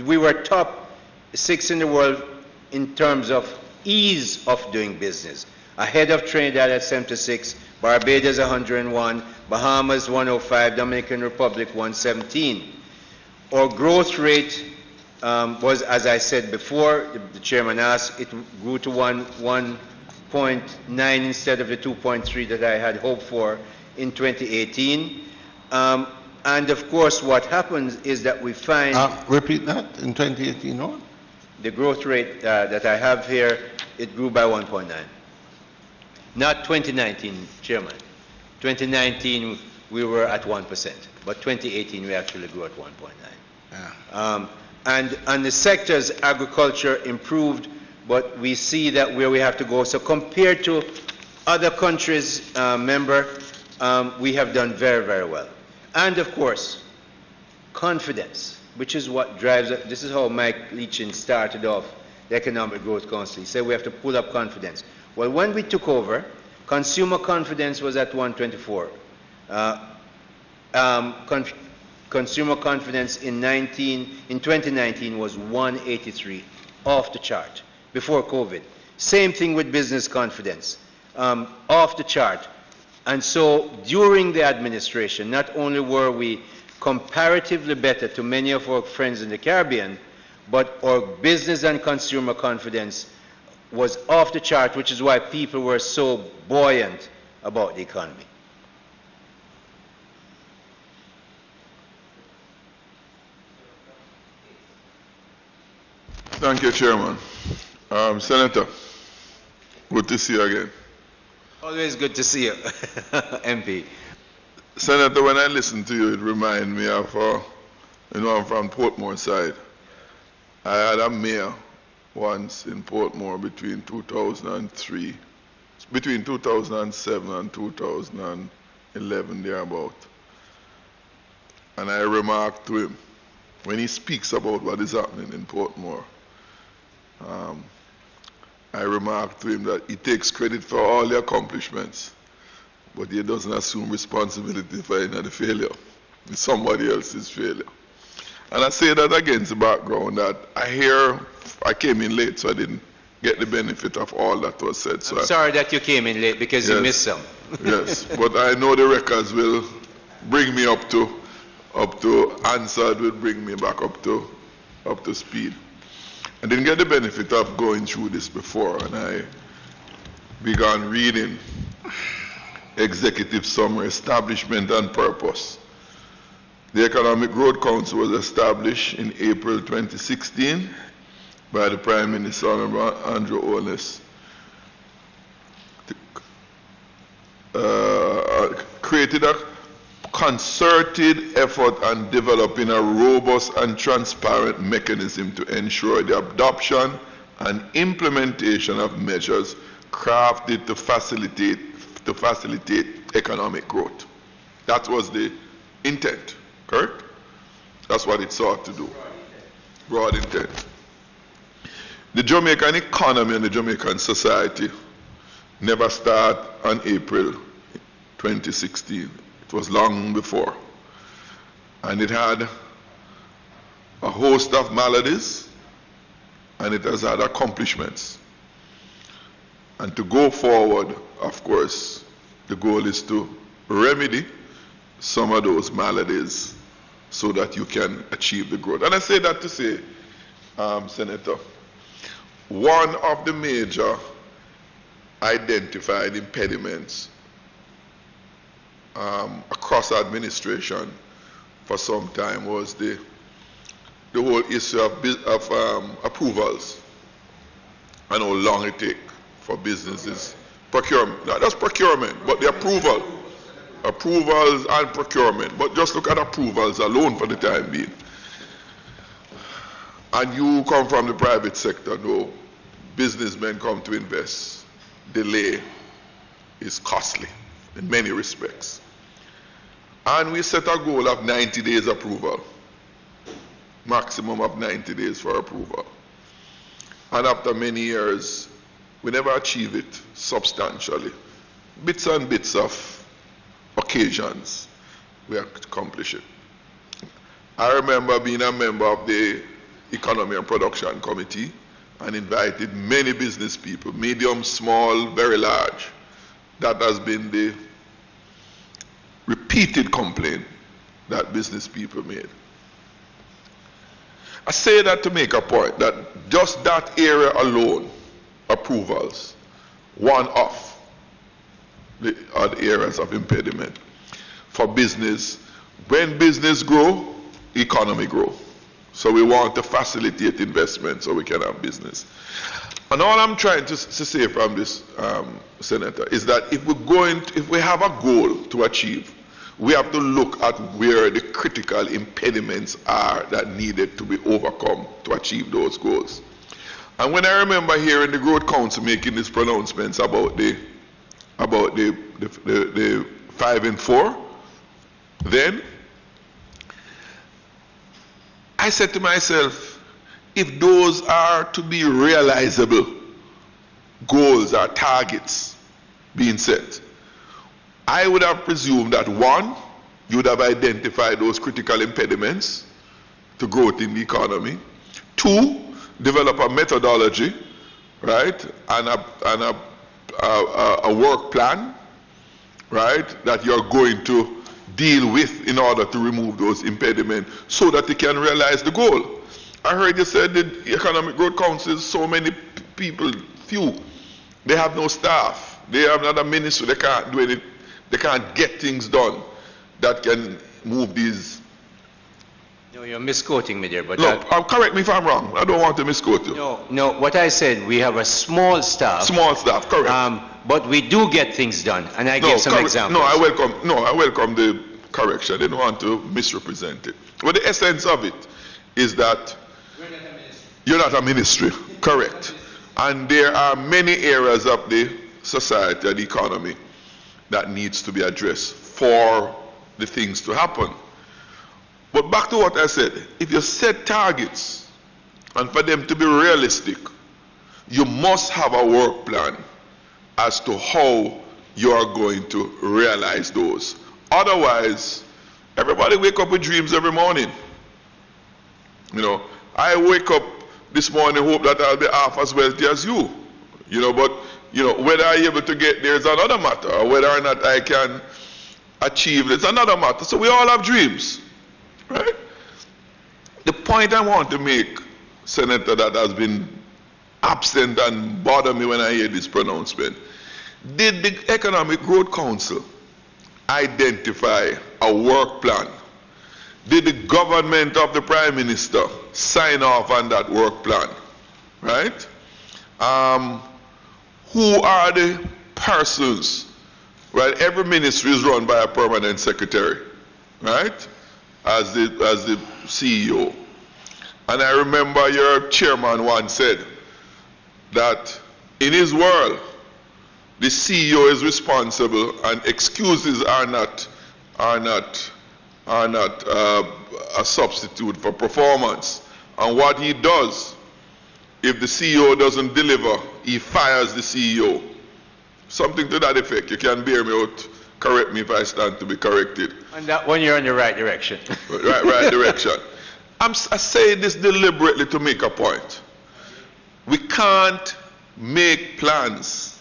we were top 6 in the world in terms of ease of doing business. Ahead of Trinidad at 76, Barbados 101, Bahamas 105, Dominican Republic 117. Our growth rate was, as I said before, the chairman asked, it grew to 1.9 instead of the 2.3 that I had hoped for in 2018. And of course, what happens is that we find... Repeat that, in 2018, no? The growth rate that I have here, it grew by 1.9. Not 2019, Chairman. 2019, we were at 1%, but 2018, we actually grew at 1.9. Yeah. And the sectors, agriculture improved, but we see that where we have to go. So compared to other countries, we have done very, very well. And of course, confidence, which is what drives it. This is how Mike Leachin started off the Economic Growth Council. He said we have to pull up confidence. Well, when we took over, consumer confidence was at 124. Consumer confidence in 2019 was 183, off the chart, before COVID. Same thing with business confidence, off the chart. And so during the administration, not only were we comparatively better to many of our friends in the Caribbean, but our business and consumer confidence was off the chart, which is why people were so buoyant about the economy. Thank you, Chairman. Senator, good to see you again. Always good to see you, MP. Senator, when I listen to you, it reminds me of, I'm from Portmore side. I had a mayor once in Portmore between 2007 and 2011, thereabout. And I remarked to him, when he speaks about what is happening in Portmore, I remarked to him that he takes credit for all the accomplishments, but he doesn't assume responsibility for any of the failure. It's somebody else's failure. And I say that against the background that I came in late, so I didn't get the benefit of all that was said. So I'm sorry that you came in late because you missed some. Yes, but I know the records will bring me up to answered, will bring me back up to speed. I didn't get the benefit of going through this before, and I began reading Executive Summary, Establishment and Purpose. The Economic Growth Council was established in April 2016 by the Prime Minister, Honorable Andrew Holness. Created a concerted effort on developing a robust and transparent mechanism to ensure the adoption and implementation of measures crafted to facilitate economic growth. That was the intent, correct? That's what it sought to do. Broad intent. The Jamaican economy and the Jamaican society never started on April 2016. It was long before. And it had a host of maladies, and it has had accomplishments. And to go forward, of course, the goal is to remedy some of those maladies so that you can achieve the growth. And I say that to say, Senator, one of the major identified impediments across administration for some time was the whole issue of approvals and how long it takes for businesses. Procurement, not just procurement, but the approvals and procurement. But just look at approvals alone for the time being. And you come from the private sector, no. Businessmen come to invest. Delay is costly in many respects. And we set a goal of 90 days approval. Maximum of 90 days for approval. And after many years, we never achieve it substantially. Bits and bits of occasions, we accomplish it. I remember being a member of the Economy and Production Committee and invited many business people, medium, small, very large. That has been the repeated complaint that business people made. I say that to make a point that just that area alone, approvals, one of the other areas of impediment for business. When business grow, economy grow. So we want to facilitate investment so we can have business. And all I'm trying to say from this, Senator, is that if we have a goal to achieve, we have to look at where the critical impediments are that needed to be overcome to achieve those goals. And when I remember hearing the Growth Council making these pronouncements about the 5 and 4, then I said to myself, if those are to be realizable goals or targets being set, I would have presumed that 1, you would have identified those critical impediments to growth in the economy. 2, develop a methodology, right, and a work plan, right, that you're going to deal with in order to remove those impediments so that you can realize the goal. I heard you said the Economic Growth Council is so many people, few. They have no staff. They have not a ministry. They can't do anything. They can't get things done that can move these. No, you're misquoting me there. But no, correct me if I'm wrong. I don't want to misquote you. No. What I said, we have a small staff. Small staff, correct. But we do get things done, and I gave some examples. No, I welcome the correction. I didn't want to misrepresent it. But the essence of it is that you're not a ministry. Correct. And there are many areas of the society and the economy that needs to be addressed for the things to happen. But back to what I said, if you set targets and for them to be realistic, you must have a work plan as to how you are going to realize those. Otherwise, everybody wake up with dreams every morning. You know, I wake up this morning hope that I'll be half as wealthy as you. You know, but you know, whether I'm able to get there is another matter, or whether or not I can achieve it's another matter. So we all have dreams, right? The point I want to make, Senator, that has been absent and bother me when I hear this pronouncement. Did the Economic Growth Council identify a work plan? Did the government of the Prime Minister sign off on that work plan? Right? Who are the persons? Right? Every ministry is run by a permanent secretary, right? As the CEO. And I remember your chairman once said that in his world, the CEO is responsible and excuses are not a substitute for performance. And what he does, if the CEO doesn't deliver, he fires the CEO. Something to that effect. You can bear me out, correct me if I stand to be corrected. And that one, you're in the right direction. right direction. I say this deliberately to make a point. We can't make plans.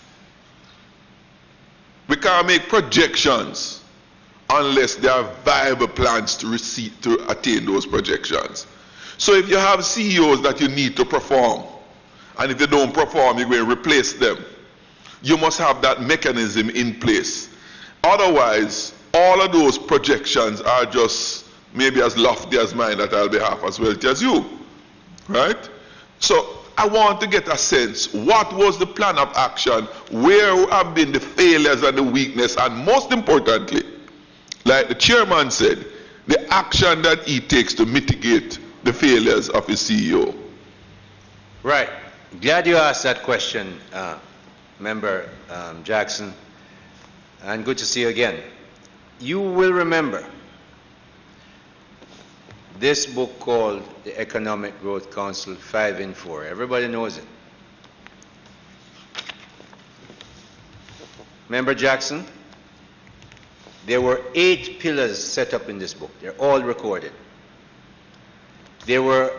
We can't make projections unless there are viable plans to attain those projections. So if you have CEOs that you need to perform, and if they don't perform, you're going to replace them, you must have that mechanism in place. Otherwise, all of those projections are just maybe as lofty as mine that I'll be half as wealthy as you. Right? So I want to get a sense, what was the plan of action? Where have been the failures and the weakness? And most importantly, like the chairman said, the action that he takes to mitigate the failures of his CEO. Right. Glad you asked that question, Member Jackson. And good to see you again. You will remember this book called the Economic Growth Council 5 in 4. Everybody knows it. Member Jackson, there were 8 pillars set up in this book. They're all recorded. There were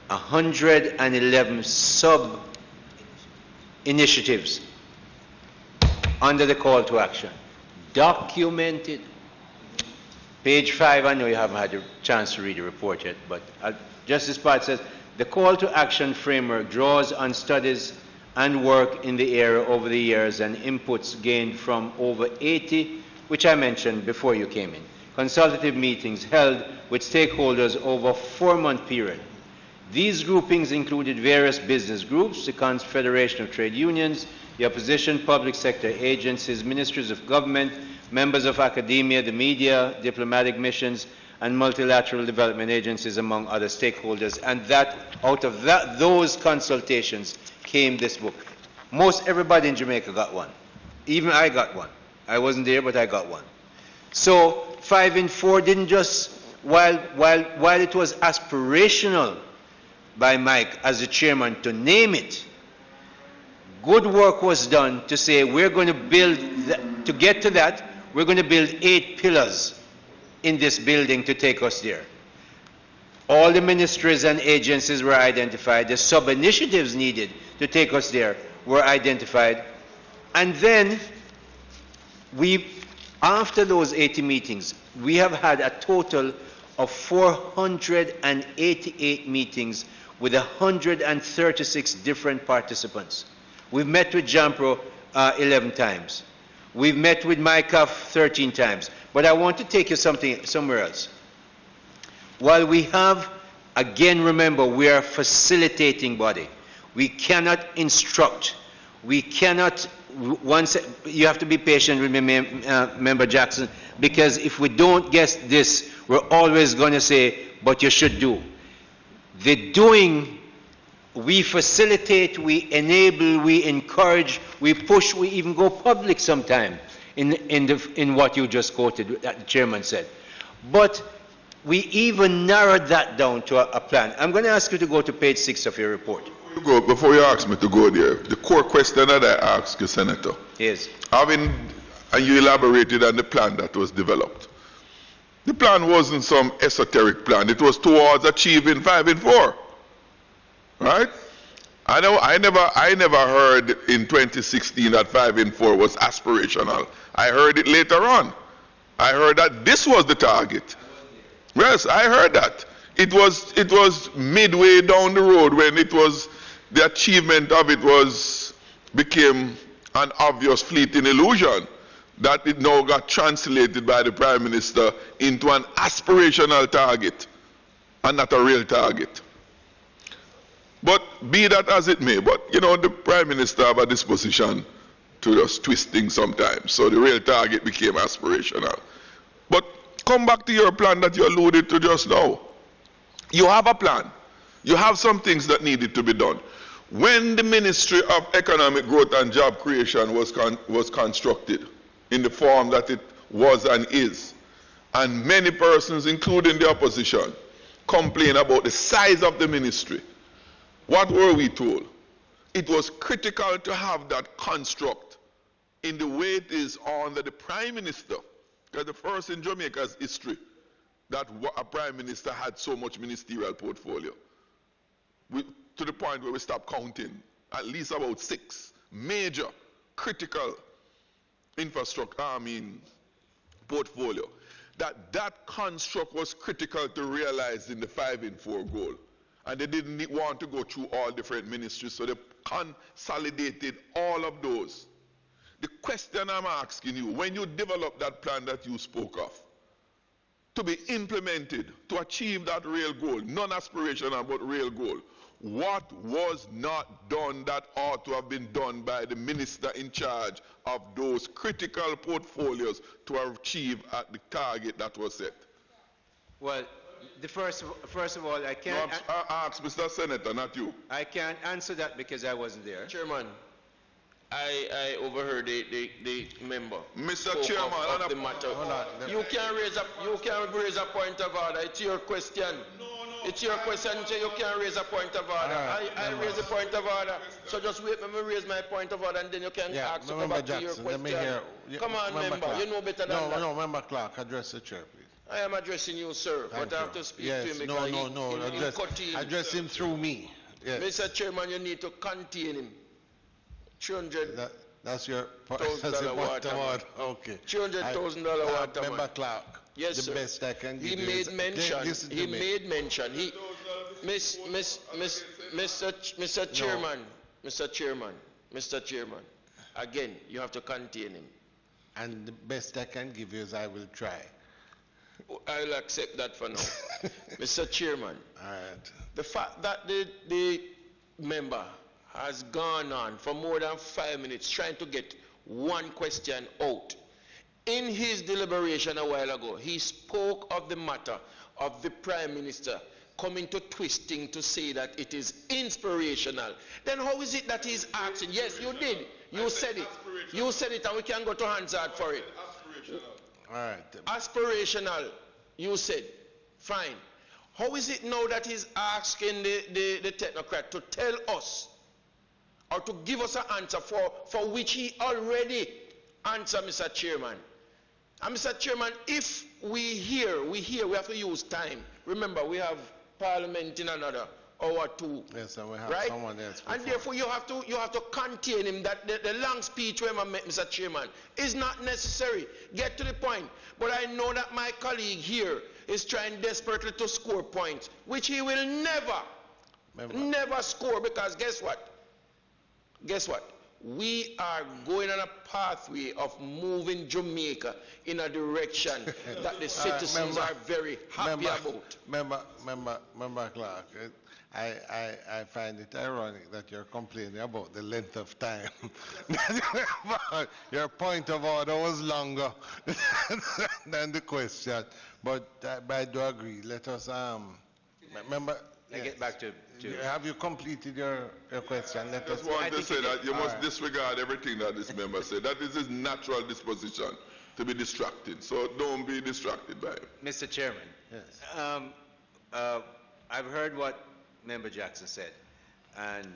111 sub-initiatives under the call to action. Documented. Page 5, I know you haven't had a chance to read the report yet, but just this part says, the call to action framework draws on studies and work in the area over the years and inputs gained from over 80, which I mentioned before you came in, consultative meetings held with stakeholders over a 4-month period. These groupings included various business groups, the Confederation of Trade Unions, the opposition, public sector agencies, ministries of government, members of academia, the media, diplomatic missions, and multilateral development agencies, among other stakeholders. And that, out of those consultations came this book. Most everybody in Jamaica got one. Even I got one. I wasn't there, but I got one. So 5 in 4 didn't just, while it was aspirational by Mike as the chairman to name it, good work was done to say we're going to build, to get to that, we're going to build 8 pillars in this building to take us there. All the ministries and agencies were identified. The sub-initiatives needed to take us there were identified. And then after those 80 meetings, we have had a total of 488 meetings with 136 different participants. We've met with JAMPRO 11 times. We've met with MICAF 13 times. But I want to take you somewhere else. While we have, again, remember, we are a facilitating body. We cannot instruct. We cannot, you have to be patient with me, Member Jackson, because if we don't get this, we're always going to say, but you should do. The doing, we facilitate, we enable, we encourage, we push, we even go public sometime in what you just quoted, that the chairman said. But we even narrowed that down to a plan. I'm going to ask you to go to page 6 of your report. Before you ask me to go there, the core question that I asked you, Senator, yes, and you elaborated on the plan that was developed. The plan wasn't some esoteric plan. It was towards achieving 5 in 4. Right? I never heard in 2016 that 5 in 4 was aspirational. I heard it later on. I heard that this was the target. Yes, I heard that. It was midway down the road when it was the achievement of it became an obvious fleeting illusion that it now got translated by the Prime Minister into an aspirational target and not a real target. But be that as it may, but you know, the Prime Minister have a disposition to just twist things sometimes. So the real target became aspirational. But come back to your plan that you alluded to just now. You have a plan. You have some things that needed to be done. When the Ministry of Economic Growth and Job Creation was constructed in the form that it was and is, and many persons, including the opposition, complain about the size of the ministry, what were we told? It was critical to have that construct in the way it is under the Prime Minister, because the first in Jamaica's history that a Prime Minister had so much ministerial portfolio. To the point where we stopped counting, at least about 6 major critical infrastructure, portfolio. That construct was critical to realize in the 5 in 4 goal. And they didn't want to go through all different ministries, so they consolidated all of those. The question I'm asking you, when you develop that plan that you spoke of, to be implemented, to achieve that real goal, non-aspirational but real goal, what was not done that ought to have been done by the minister in charge of those critical portfolios to achieve at the target that was set? Well, first of all, I can't. No, I asked Mr. Senator, not you. I can't answer that because I wasn't there. Chairman, I overheard the member. Mr. Chairman, of the matter. You can raise a point of order. It's your question. It's your question, so you can't raise a point of order. I raise a point of order. So just wait, let me raise my point of order, and then you can ask to come back to your question. Come on, member, you know better than that. No, Member Clark, address the chair, please. I am addressing you, sir, but I have to speak to him because address him through me. Yes. Mr. Chairman, you need to contain him. $300,000 that's your water. Okay. $300,000 water. Member Clark. Yes, the sir. best I can give he you made mention. He made mention. Mr. Chairman. Again, you have to contain him. And the best I can give you is I will try. I'll accept that for now. Mr. Chairman, all right. The fact that the member has gone on for more than 5 minutes trying to get one question out. In his deliberation a while ago, he spoke of the matter of the Prime Minister coming to twisting to say that it is inspirational. Then how is it that he's asking? Yes, you did. You said it. You said it, and we can go to Hansard for it. All right. Aspirational, you said. Fine. How is it now that he's asking the technocrat to tell us or to give us an answer for which he already answered, Mr. Chairman? And Mr. Chairman, if we have to use time. Remember, we have Parliament in another hour or two. Yes, and we have right? someone else. And therefore, you have to contain him. That the long speech we make, Mr. Chairman, is not necessary. Get to the point. But I know that my colleague here is trying desperately to score points, which he will never score, because guess what? Guess what? We are going on a pathway of moving Jamaica in a direction that the citizens are very happy about. Member Clark, I find it ironic that you're complaining about the length of time. Your point of order was longer than the question, but I do agree. Let us, member. I get back to Have you completed your question? I just want to say that you must disregard everything that this member said. That is his natural disposition to be distracted. So don't be distracted by it. Mr. Chairman, Yes. I've heard what Member Jackson said, and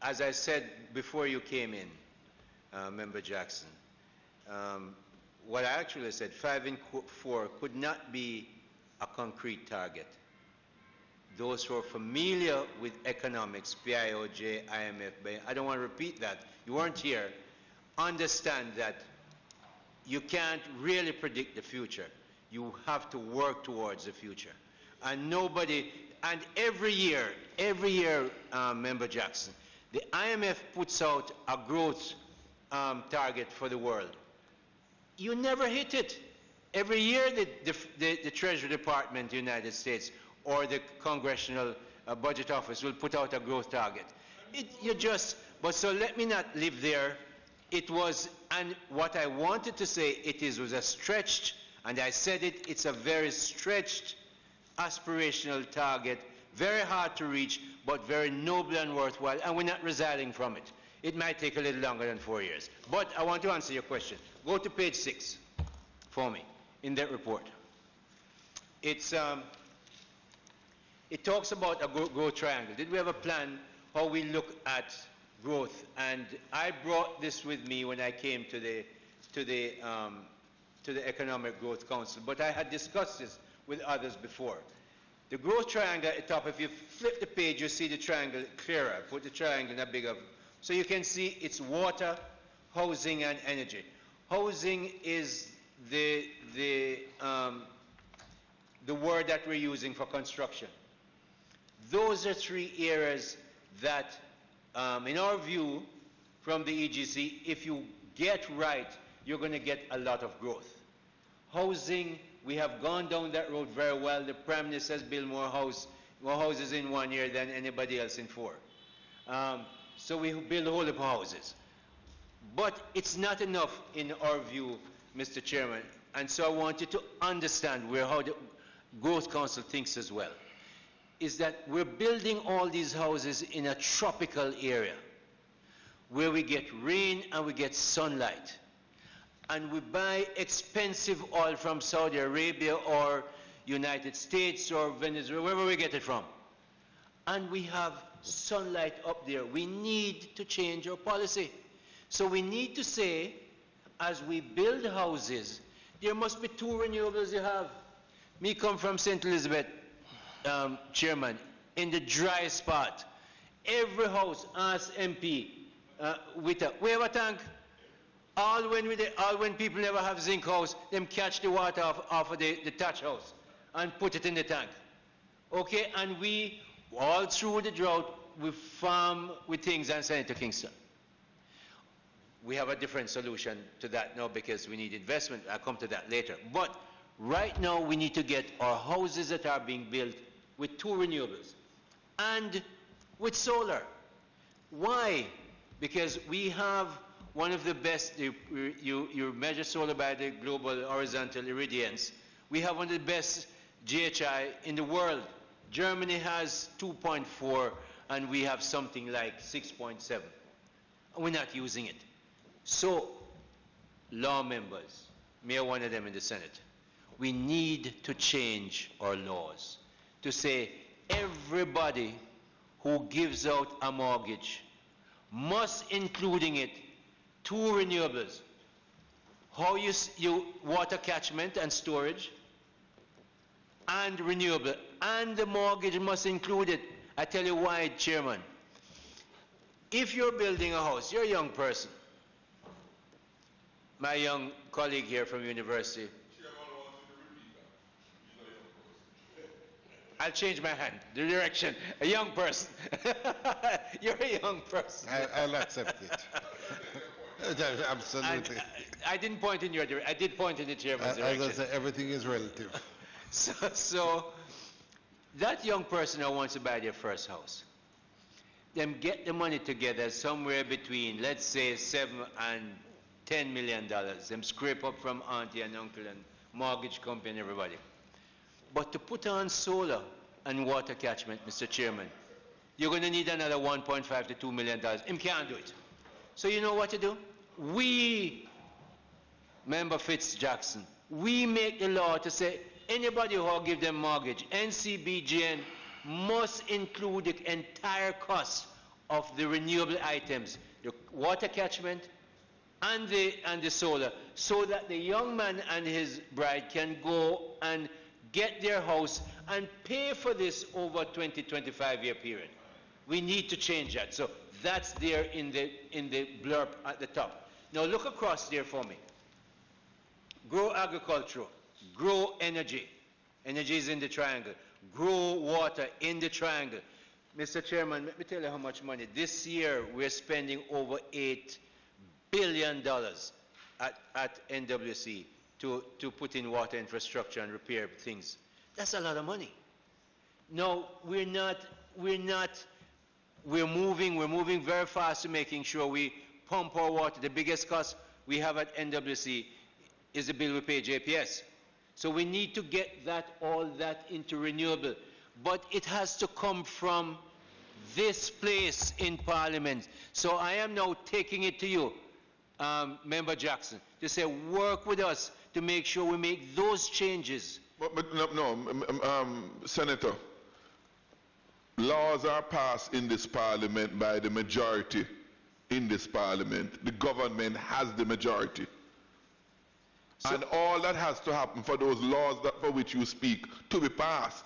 as I said before you came in, Member Jackson, what I actually said, 5 in 4 could not be a concrete target. Those who are familiar with economics, PIOJ, IMF, I don't want to repeat that, you weren't here, understand that you can't really predict the future. You have to work towards the future. And every year, Member Jackson, the IMF puts out a growth target for the world. You never hit it. Every year, the Treasury Department of the United States or the Congressional Budget Office will put out a growth target. But so let me not live there. It was, and what I wanted to say, was a stretched, and I said it's a very stretched aspirational target, very hard to reach, but very noble and worthwhile, and we're not residing from it. It might take a little longer than 4 years. But I want to answer your question. Go to page 6 for me in that report. It talks about a growth triangle. Did we have a plan how we look at growth? And I brought this with me when I came to the Economic Growth Council, but I had discussed this with others before. The growth triangle at the top, if you flip the page, you see the triangle clearer. Put the triangle in a bigger, so you can see it's water, housing, and energy. Housing is the word that we're using for construction. Those are 3 areas that, in our view, from the EGC, if you get right, you're going to get a lot of growth. Housing, we have gone down that road very well. The Prime Minister has built more houses in 1 year than anybody else in 4. So we build a whole heap of houses. But it's not enough in our view, Mr. Chairman. And so I want you to understand how the Growth Council thinks as well. Is that we're building all these houses in a tropical area where we get rain and we get sunlight. And we buy expensive oil from Saudi Arabia or United States or Venezuela, wherever we get it from. And we have sunlight up there. We need to change our policy. So we need to say, as we build houses, there must be 2 renewables you have. Me come from St. Elizabeth, Chairman, in the dry spot. Every house ask MP, we have a tank. All when people never have zinc house, them catch the water off of the thatch house and put it in the tank. Okay, and we, all through the drought, we farm with things and send it to Kingston. We have a different solution to that now because we need investment. I'll come to that later. But right now, we need to get our houses that are being built with 2 renewables and with solar. Why? Because we have one of the best, you measure solar by the global horizontal irradiance. We have one of the best GHI in the world. Germany has 2.4 and we have something like 6.7. We're not using it. So, law members, Mayor one of them in the Senate, we need to change our laws to say everybody who gives out a mortgage must including it 2 renewables. how you water catchment and storage, and renewable, and the mortgage must include it. I tell you why, Chairman. If you're building a house, you're a young person. My young colleague here from university. I'll change my hand, the direction. A young person. You're a young person. I'll accept it. Absolutely. And I didn't point in your direction. I did point in the chairman's As I direction. say, everything is relative. So that young person who wants to buy their first house, them get the money together somewhere between, let's say, $7 and $10 million. Them scrape up from auntie and uncle and mortgage company and everybody. But to put on solar and water catchment, Mr. Chairman, you're going to need another $1.5 to $2 million. Him can't do it. So you know what to do? We, Member Fitz-Jackson, we make the law to say anybody who will give them mortgage, NCBGN must include the entire cost of the renewable items, the water catchment and the solar, so that the young man and his bride can go and get their house and pay for this over a 20-25 year period. We need to change that. So that's there in the blurb at the top. Now look across there for me. Grow agriculture, grow energy. Energy is in the triangle. Grow water in the triangle. Mr. Chairman, let me tell you how much money. This year we're spending over $8 billion at NWC to put in water infrastructure and repair things. That's a lot of money. No, we're moving very fast to making sure we pump our water. The biggest cost we have at NWC is the bill we pay JPS. So we need to get all that into renewable. But it has to come from this place in Parliament. So I am now taking it to you, Member Jackson, to say work with us to make sure we make those changes. But no, Senator, laws are passed in this Parliament by the majority in this Parliament. The government has the majority. So, and all that has to happen for those laws for which you speak to be passed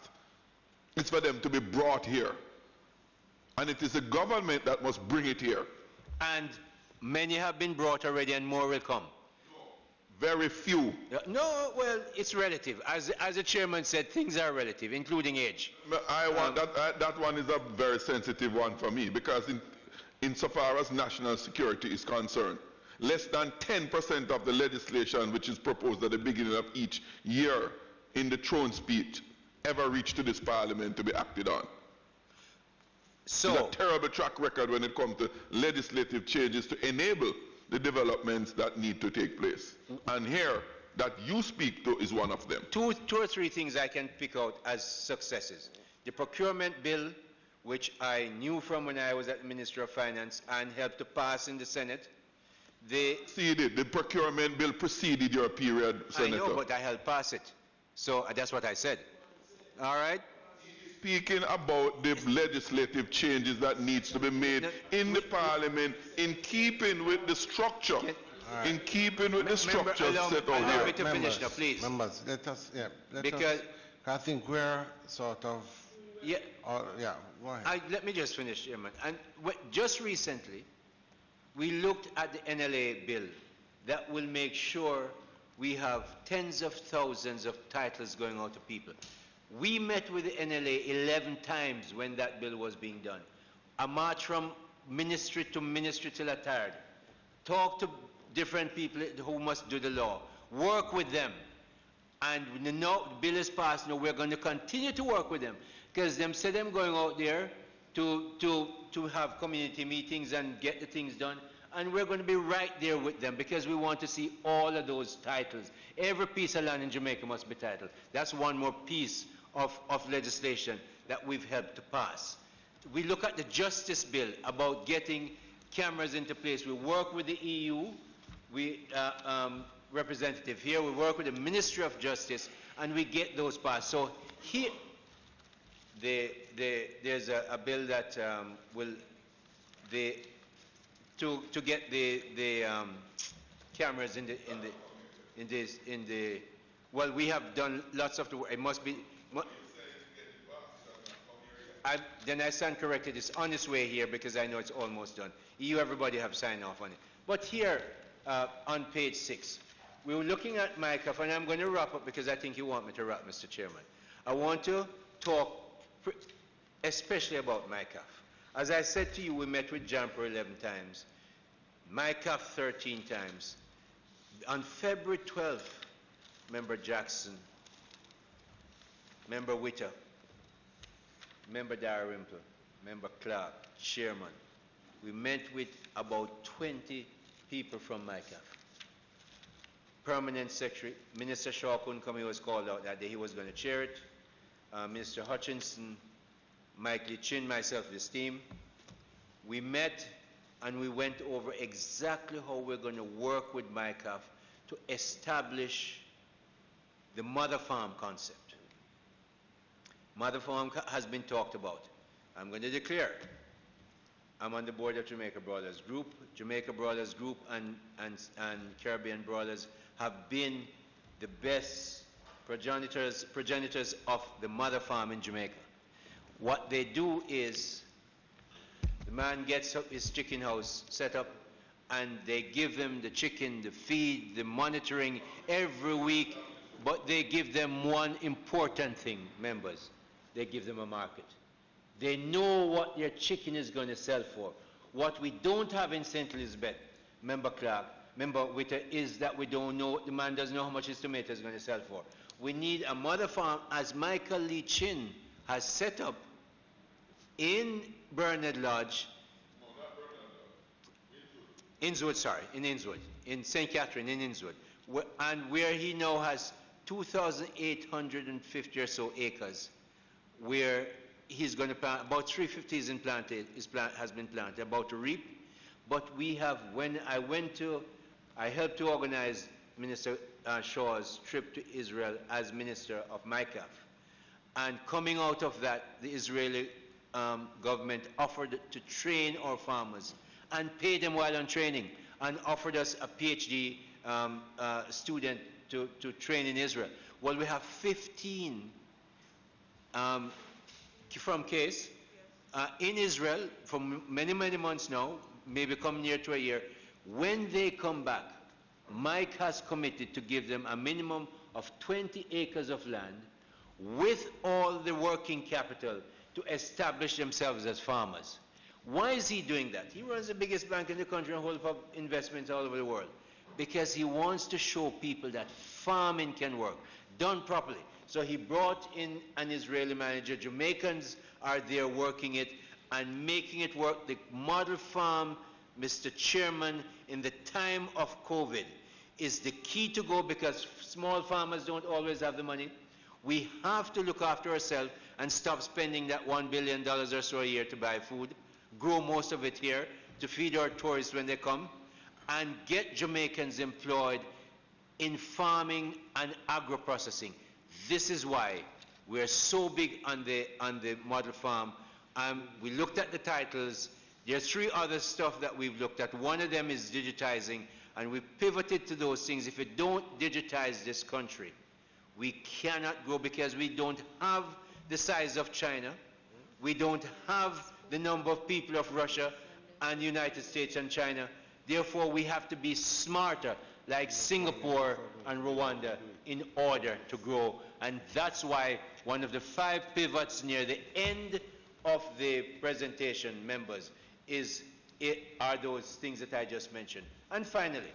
is for them to be brought here. And it is the government that must bring it here. And many have been brought already and more will come. Very few. No, well, it's relative. As the chairman said, things are relative, including age. I want that one is a very sensitive one for me, because insofar as national security is concerned, less than 10% of the legislation which is proposed at the beginning of each year in the throne speech ever reached to this Parliament to be acted on. So, it's a terrible track record when it comes to legislative changes to enable the developments that need to take place. And here, that you speak to is one of them. Two or three things I can pick out as successes. The procurement bill, which I knew from when I was at the Ministry of Finance and helped to pass in the Senate. The procurement bill preceded your period, Senator. I know, but I helped pass it. So that's what I said. All right? Speaking about the legislative changes that needs to be made in the Parliament in keeping with the structure. In keeping with the structure set out here. Allow me to finish now, please. Members, let us, because I think we're sort of, go ahead. Let me just finish, Chairman. And just recently, we looked at the NLA bill that will make sure we have tens of thousands of titles going out to people. We met with the NLA 11 times when that bill was being done. A march from ministry to ministry till I tired. Talk to different people who must do the law. Work with them. And now the bill is passed, now we're going to continue to work with them. Because them say them going out there to have community meetings and get the things done. And we're going to be right there with them because we want to see all of those titles. Every piece of land in Jamaica must be titled. That's one more piece of legislation that we've helped to pass. We look at the justice bill about getting cameras into place. We work with the EU, representative here, we work with the Ministry of Justice, and we get those passed. So here, there's a bill that will, to get the cameras in the well, we have done lots of the work. It must be, then I stand corrected. It's on its way here because I know it's almost done. Everybody have signed off on it. But here, on page 6, we were looking at MICAF, and I'm going to wrap up because I think you want me to wrap, Mr. Chairman. I want to talk especially about MICAF. As I said to you, we met with Jamper 11 times, MICAF 13 times. On February 12th, Member Jackson, Member Witter, Member Dalrymple, Member Clark, Chairman, we met with about 20 people from MICAF. Permanent Secretary, Minister Shaw couldn't come, he was called out that day, he was going to chair it. Minister Hutchinson, Mike Lee Chin, myself, this team. We met and we went over exactly how we're going to work with MICAF to establish the mother farm concept. Mother farm has been talked about. I'm going to declare, I'm on the board of Jamaica Brothers Group. Jamaica Brothers Group and Caribbean Brothers have been the best progenitors of the mother farm in Jamaica. What they do is, the man gets up his chicken house set up, and they give them the chicken, the feed, the monitoring every week, but they give them one important thing, members. They give them a market. They know what their chicken is going to sell for. What we don't have in St. Elizabeth, Member Clark, Member Witter, is that we don't know, the man doesn't know how much his tomato is going to sell for. We need a mother farm, as Michael Lee Chin has set up in Bernard Lodge, Innswood, sorry, in Innswood, in St. Catherine, in Innswood, and where he now has 2,850 or so acres, where he's going to plant, about 350 has been planted, about to reap. But we have, when I helped to organize Minister Shaw's trip to Israel as Minister of MICAF. And coming out of that, the Israeli government offered to train our farmers and pay them while on training, and offered us a PhD student to train in Israel. Well, we have 15 from case in Israel for many, many months now, maybe come near to a year. When they come back, Mike has committed to give them a minimum of 20 acres of land with all the working capital to establish themselves as farmers. Why is he doing that? He runs the biggest bank in the country and holds up investments all over the world. Because he wants to show people that farming can work, done properly. So he brought in an Israeli manager. Jamaicans are there working it and making it work. The model farm, Mr. Chairman, in the time of COVID, is the key to go, because small farmers don't always have the money. We have to look after ourselves and stop spending that $1 billion or so a year to buy food, grow most of it here to feed our tourists when they come, and get Jamaicans employed in farming and agro-processing. This is why we're so big on the model farm. We looked at the titles. There's 3 other stuff that we've looked at. One of them is digitizing, and we pivoted to those things. If we don't digitize this country, we cannot grow, because we don't have the size of China. We don't have the number of people of Russia and the United States and China. Therefore, we have to be smarter, like Singapore and Rwanda, in order to grow. And that's why one of the 5 pivots near the end of the presentation, members, are those things that I just mentioned. And finally,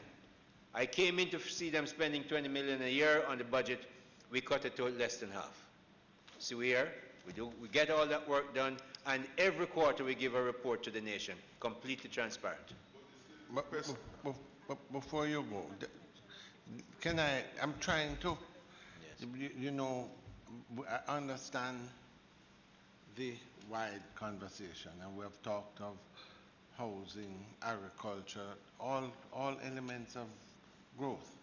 I came in to see them spending $20 million a year on the budget. We cut it to less than half. See, we get all that work done, and every quarter we give a report to the nation, completely transparent. Before you go, I'm trying to, yes. You know, I understand the wide conversation, and we have talked of housing, agriculture, all elements of growth.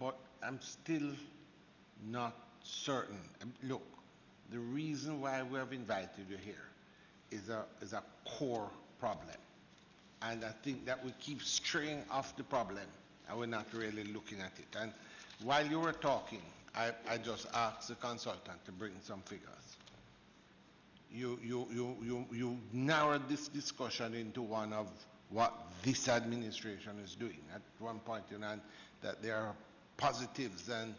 But I'm still not certain. Look, the reason why we have invited you here is a core problem. And I think that we keep straying off the problem and we're not really looking at it. And while you were talking, I just asked the consultant to bring some figures. You narrowed this discussion into one of what this administration is doing. At one point, you know, that there are positives and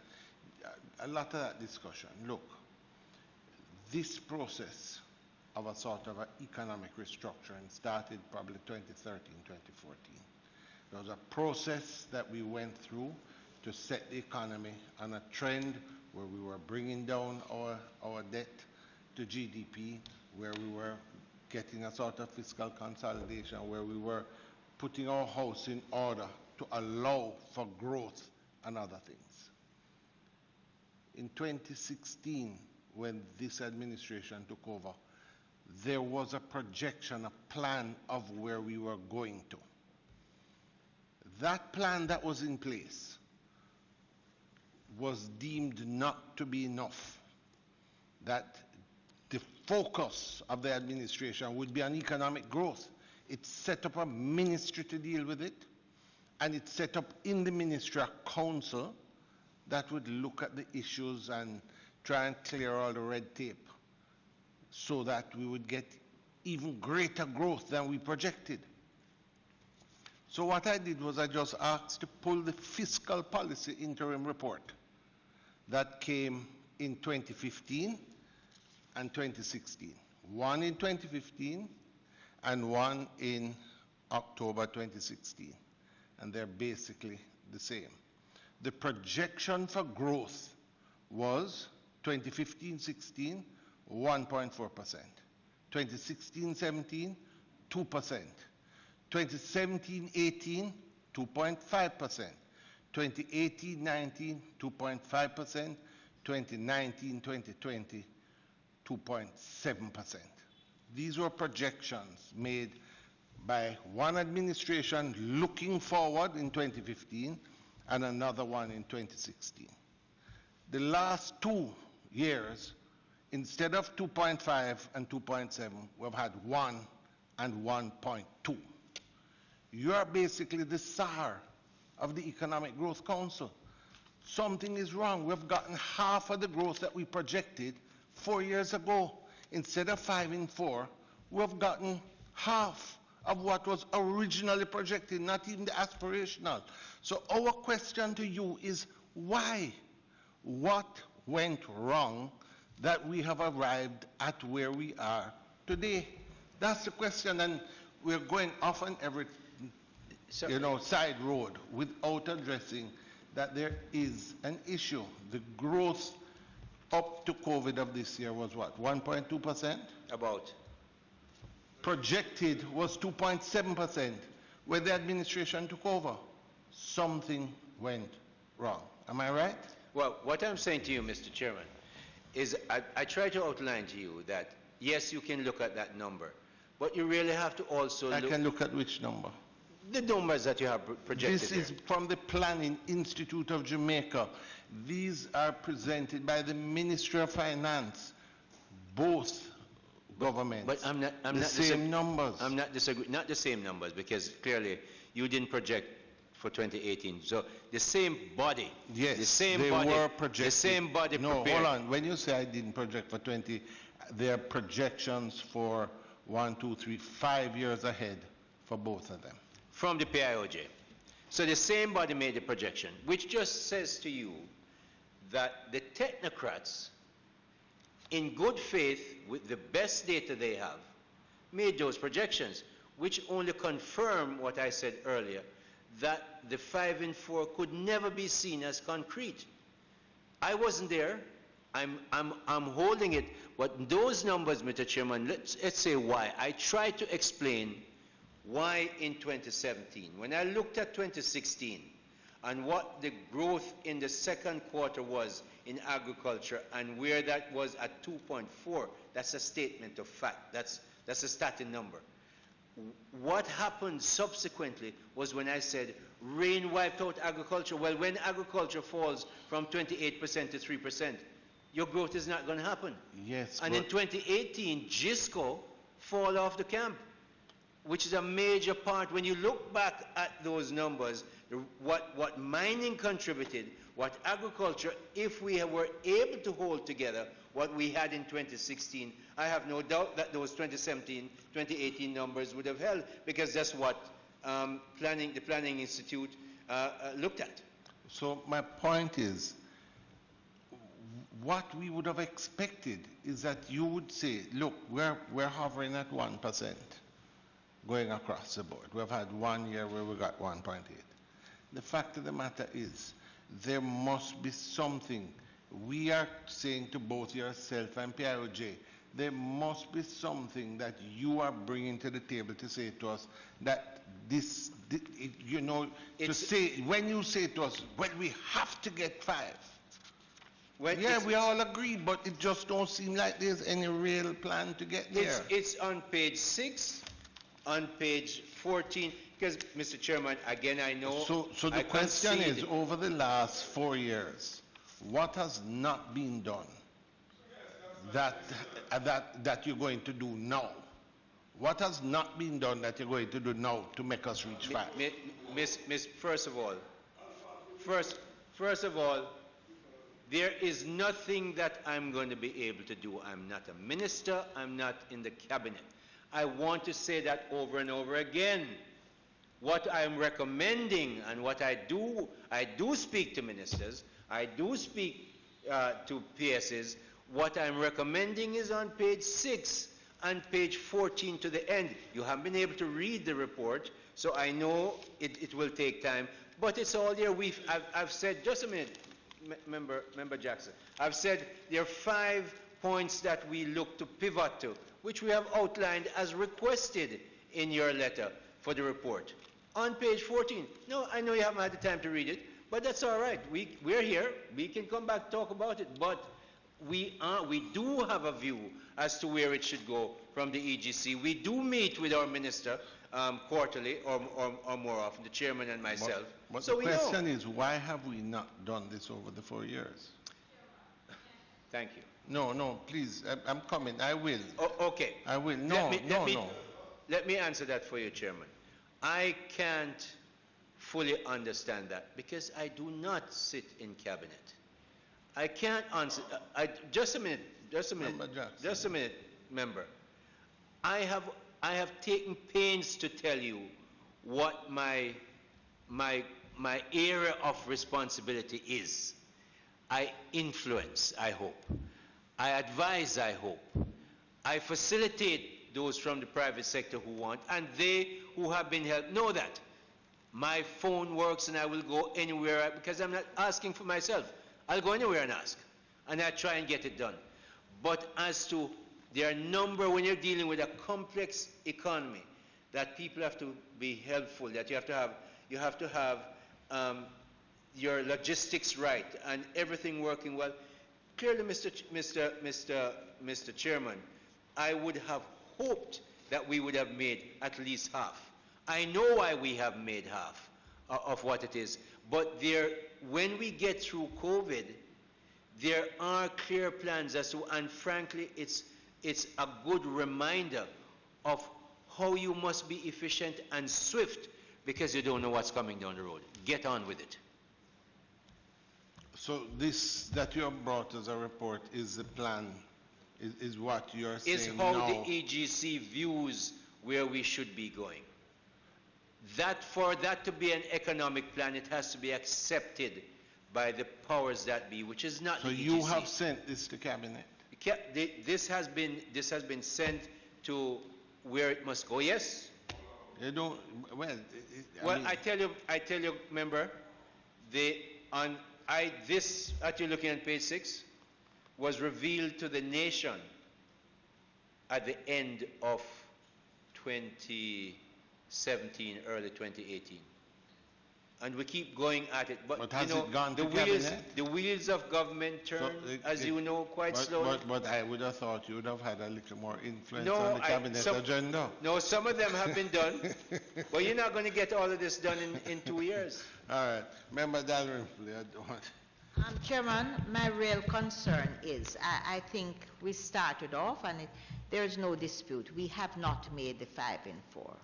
a lot of that discussion. Look, this process of a sort of an economic restructuring started probably 2013, 2014. There was a process that we went through to set the economy on a trend where we were bringing down our debt to GDP, where we were getting a sort of fiscal consolidation, where we were putting our house in order to allow for growth and other things. In 2016, when this administration took over, there was a projection, a plan of where we were going to. That plan that was in place was deemed not to be enough, that the focus of the administration would be on economic growth. It set up a ministry to deal with it, and it set up in the ministry a council that would look at the issues and try and clear all the red tape so that we would get even greater growth than we projected. So what I did was I just asked to pull the fiscal policy interim report that came in 2015 and 2016. One in 2015 and one in October 2016. And they're basically the same. The projection for growth was 2015-16, 1.4%. 2016-17, 2%. 2017-18, 2.5%. 2018-19, 2.5%. 2019-2020, 2.7%. These were projections made by one administration looking forward in 2015 and another one in 2016. The last 2 years, instead of 2.5 and 2.7, we've had 1 and 1.2. You are basically the SAR of the Economic Growth Council. Something is wrong. We've gotten half of the growth that we projected 4 years ago. Instead of 5 and 4, we've gotten half of what was originally projected, not even the aspirational. So our question to you is why? What went wrong that we have arrived at where we are today? That's the question, and we're going off on every side road without addressing that there is an issue. The growth up to COVID of this year was what, 1.2%? About. Projected was 2.7% when the administration took over. Something went wrong. Am I right? Well, what I'm saying to you, Mr. Chairman, is I try to outline to you that, yes, you can look at that number, but you really have to also I can look at which number? The numbers that you have projected. This is from the Planning Institute of Jamaica. These are presented by the Ministry of Finance, both governments. But I'm not the same numbers. I'm not disagreeing. Not the same numbers, because clearly you didn't project for 2018. So the same body. Yes, the same they body, were projected. The same body. No, prepared. hold on. When you say I didn't project for 20, there are projections for 1, 2, 3, 5 years ahead for both of them. From the PIOJ. So the same body made the projection, which just says to you that the technocrats, in good faith, with the best data they have, made those projections, which only confirm what I said earlier, that the 5 and 4 could never be seen as concrete. I wasn't there. I'm holding it. But those numbers, Mr. Chairman, let's say why. I tried to explain why in 2017. When I looked at 2016 and what the growth in the second quarter was in agriculture and where that was at 2.4, that's a statement of fact. That's a starting number. What happened subsequently was when I said rain wiped out agriculture. Well, when agriculture falls from 28% to 3%, your growth is not going to happen. Yes. And in 2018, GISCO fall off the camp. which is a major part. When you look back at those numbers, what mining contributed, what agriculture, if we were able to hold together what we had in 2016, I have no doubt that those 2017, 2018 numbers would have held, because that's what the Planning Institute looked at. So my point is, what we would have expected is that you would say, look, we're hovering at 1% going across the board. We've had 1 year where we got 1.8. The fact of the matter is, there must be something. We are saying to both yourself and PIOJ, there must be something that you are bringing to the table to say to us that when you say to us, well, we have to get 5. We all agree, but it just don't seem like there's any real plan to get there. It's on page 6, on page 14, because, Mr. Chairman, again, I know... So the question is, over the last 4 years, what has not been done that you're going to do now? What has not been done that you're going to do now to make us reach 5? First of all, there is nothing that I'm going to be able to do. I'm not a minister. I'm not in the cabinet. I want to say that over and over again. What I'm recommending and what I do speak to ministers. I do speak to PSs. What I'm recommending is on page 6 and page 14 to the end. You haven't been able to read the report, so I know it will take time. But it's all there. I've said, just a minute, Member Jackson. I've said there are 5 points that we look to pivot to, which we have outlined as requested in your letter for the report. On page 14. No, I know you haven't had the time to read it, but that's all right. We're here. We can come back talk about it. But we do have a view as to where it should go from the EGC. We do meet with our minister quarterly or more often, the chairman and myself. But the question is, why have we not done this over the 4 years? Thank you. No, please, I'm coming. I will. Okay. I will. Let me answer that for you, Chairman. I can't fully understand that because I do not sit in cabinet. I can't answer. Just a minute, member. I have taken pains to tell you what my area of responsibility is. I influence, I hope. I advise, I hope. I facilitate those from the private sector who want, and they who have been helped know that. My phone works and I will go anywhere because I'm not asking for myself. I'll go anywhere and ask, and I try and get it done. But as to their number, when you're dealing with a complex economy, that people have to be helpful, that you have to have your logistics right and everything working well. Clearly, Mr. Chairman, I would have hoped that we would have made at least half. I know why we have made half of what it is, but when we get through COVID, there are clear plans as to, and frankly, it's a good reminder of how you must be efficient and swift because you don't know what's coming down the road. Get on with it. So this that you have brought as a report is the plan, is what you're saying is how now. the EGC views where we should be going. That for that to be an economic plan, it has to be accepted by the powers that be, which is not so the EGC. You have sent this to cabinet? This has been sent to where it must go. Yes. They don't. Well. I tell you, member, this that you're looking at page 6 was revealed to the nation at the end of 2017, early 2018. And we keep going at it. But has it gone to cabinet? The wheels of government turn, as you know, quite slowly. But I would have thought you would have had a little more influence on the cabinet agenda. No, some of them have been done. But you're not going to get all of this done in 2 years. All right. Member Dalrymple, Chairman, my real concern is, I think we started off, and there is no dispute. We have not made the 5 in 4.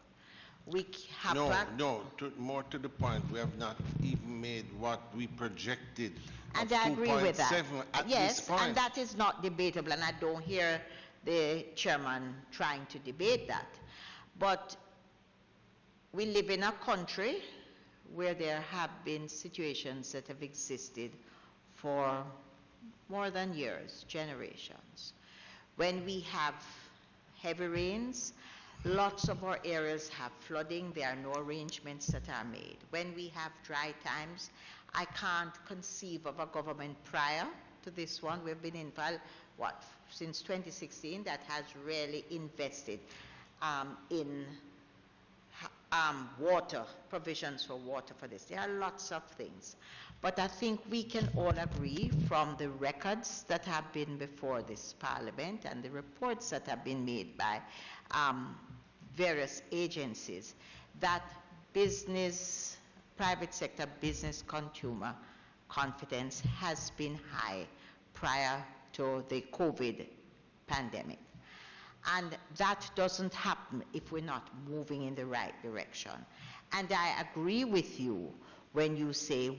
We have No, to act. no, more to the point, we have not even made what we projected And of I agree with that. 2.7 at this Yes, point. and that is not debatable, and I don't hear the chairman trying to debate that. But we live in a country where there have been situations that have existed for more than years, generations. When we have heavy rains, lots of our areas have flooding. There are no arrangements that are made. When we have dry times, I can't conceive of a government prior to this one. We've been in, since 2016, that has really invested in water, provisions for water for this. There are lots of things. But I think we can all agree from the records that have been before this Parliament and the reports that have been made by various agencies that business, private sector business consumer confidence has been high prior to the COVID pandemic. And that doesn't happen if we're not moving in the right direction. And I agree with you when you say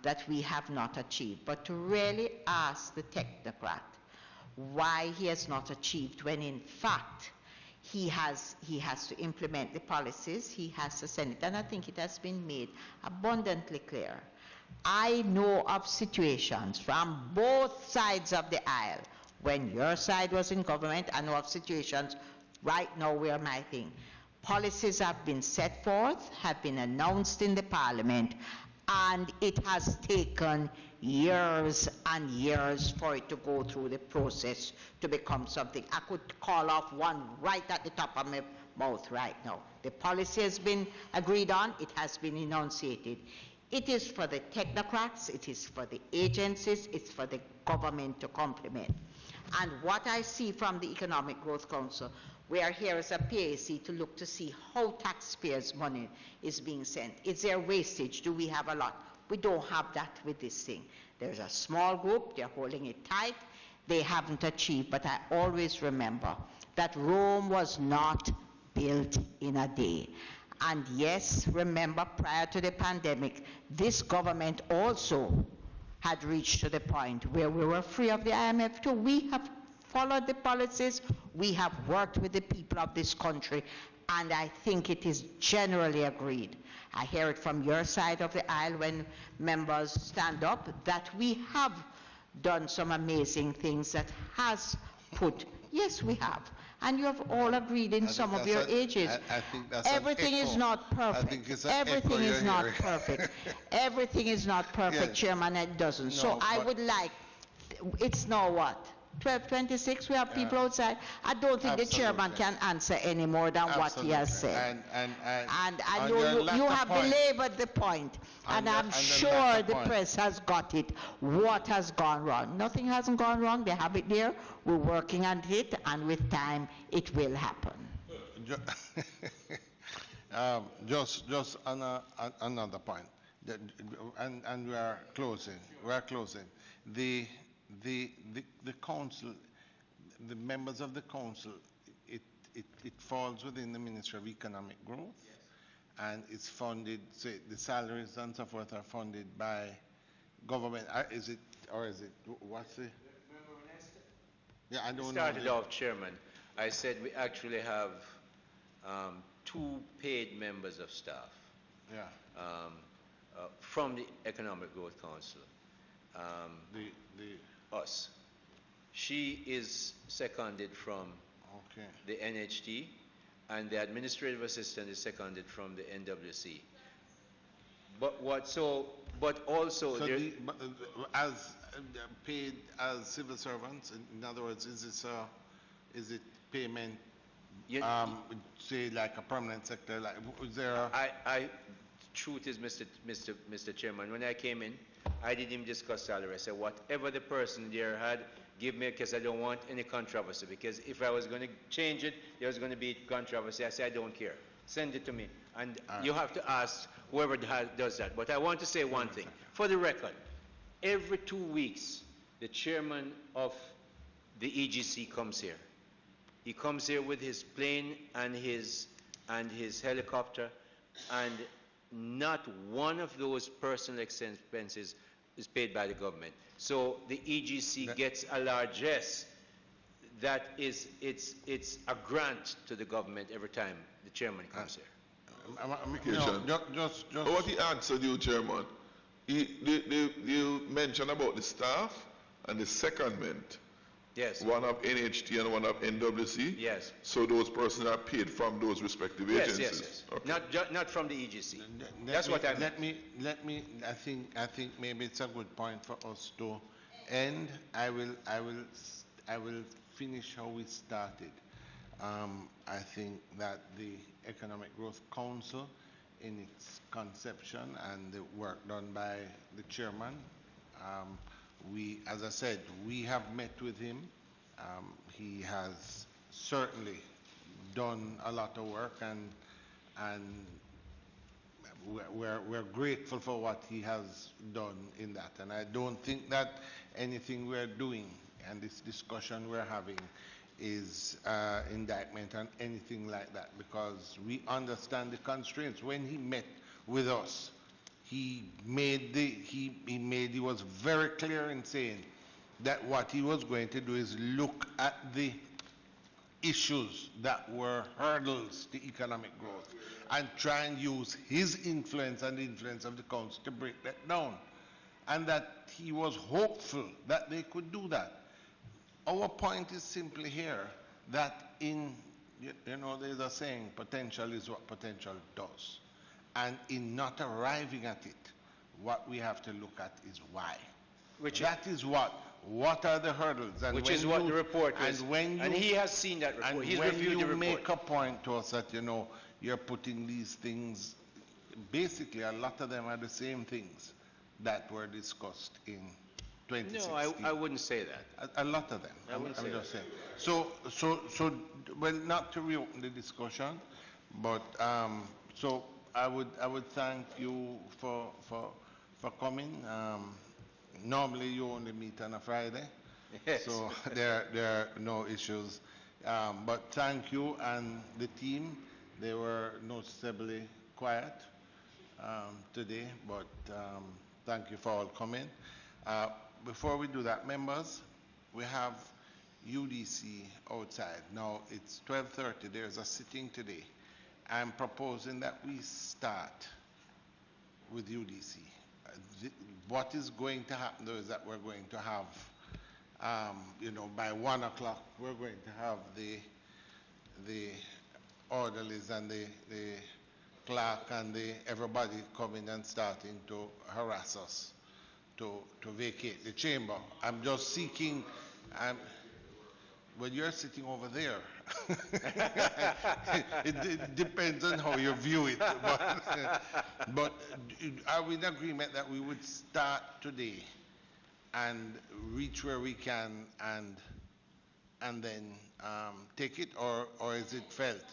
that we have not achieved, but to really ask the technocrat why he has not achieved when in fact he has to implement the policies, he has to send it, and I think it has been made abundantly clear. I know of situations from both sides of the aisle. When your side was in government, I know of situations right now where my thing. Policies have been set forth, have been announced in the Parliament, and it has taken years and years for it to go through the process to become something. I could call off one right at the top of my mouth right now. The policy has been agreed on, it has been enunciated. It is for the technocrats, it is for the agencies, it's for the government to complement. And what I see from the Economic Growth Council, we are here as a PAC to look to see how taxpayers' money is being sent. Is there wastage? Do we have a lot? We don't have that with this thing. There's a small group, they're holding it tight, they haven't achieved, but I always remember that Rome was not built in a day. And yes, remember prior to the pandemic, this government also had reached to the point where we were free of the IMF too. We have followed the policies, we have worked with the people of this country, and I think it is generally agreed. I hear it from your side of the aisle when members stand up that we have done some amazing things that has put, yes we have, and you have all agreed in some of your ages. I think that's everything is not perfect. I think it's an everything echo is you're not hearing. perfect. Everything is not perfect, Yes. Chairman, it doesn't. No, So I but- would like, it's now what? 12:26, we have people outside. I don't think the chairman Absolutely. can answer any more than what he has Absolutely. said. And I on know your you latter have point- belabored the point, On and the- I'm on the sure latter the point. press has got it. What has gone wrong? Nothing hasn't gone wrong. They have it there. We're working on it, and with time, it will happen. Just on another point, and we are closing. We are closing. The council, the members of the council, it falls within the Ministry of Economic Growth, and it's funded. Say the salaries and so forth are funded by government. Is it or is it what's the? Yeah, I don't know. Started off, Chairman. I said we actually have 2 paid members of staff Yeah. from the Economic Growth Council. Us. She is seconded from Okay. the NHT, and the administrative assistant is seconded from the NWC. But also So there, as paid as civil servants, in other words, is it payment, you- say like a permanent sector, like, is there a? truth is, Mr. Chairman, when I came in, I didn't even discuss salary. I said, whatever the person there had, give me, because I don't want any controversy. Because if I was going to change it, there was going to be controversy. I said, I don't care. Send it to me. And you have to ask whoever does that. But I want to say one thing. For the record, every 2 weeks, the chairman of the EGC comes here. He comes here with his plane and his and his helicopter, and not one of those personal expenses is paid by the government. So the EGC gets a largesse that is, it's a grant to the government every time the chairman comes here. What he answered you, Chairman, you mentioned about the staff and the secondment. Yes. One of NHT and one of NWC? Yes. So those persons are paid from those respective Yes, agencies? yes, yes. Okay. Not from the EGC. That's what I meant. Let me, I think maybe it's a good point for us to end. I will finish how we started. I think that the Economic Growth Council, in its conception and the work done by the chairman, as I said, we have met with him. He has certainly done a lot of work, and we're grateful for what he has done in that. And I don't think that anything we're doing and this discussion we're having is indictment on anything like that, because we understand the constraints. When he met with us, he was very clear in saying that what he was going to do is look at the issues that were hurdles to economic growth and try and use his influence and the influence of the council to break that down, and that he was hopeful that they could do that. Our point is simply here that there's a saying, potential is what potential does. And in not arriving at it, what we have to look at is why. That is what are the hurdles? And which is what the report is. And he has seen that report. He's reviewed the report. And when you make a point to us that, you're putting these things, basically a lot of them are the same things that were discussed in 2016. No, I wouldn't say that. A lot of them. I'm just saying. So, well, not to reopen the discussion, but so I would thank you for coming. Normally you only meet on a Friday, yes. So there are no issues. But thank you and the team. They were noticeably quiet today, but thank you for all coming. Before we do that, members, we have UDC outside. Now it's 12:30. There's a sitting today. I'm proposing that we start with UDC. What is going to happen though is that we're going to have, by 1 o'clock, we're going to have the orderlies and the clerk and everybody coming and starting to harass us to vacate the chamber. I'm just seeking, well, you're sitting over there. it depends on how you view it. But are we in agreement that we would start today and reach where we can and then take it, or is it felt?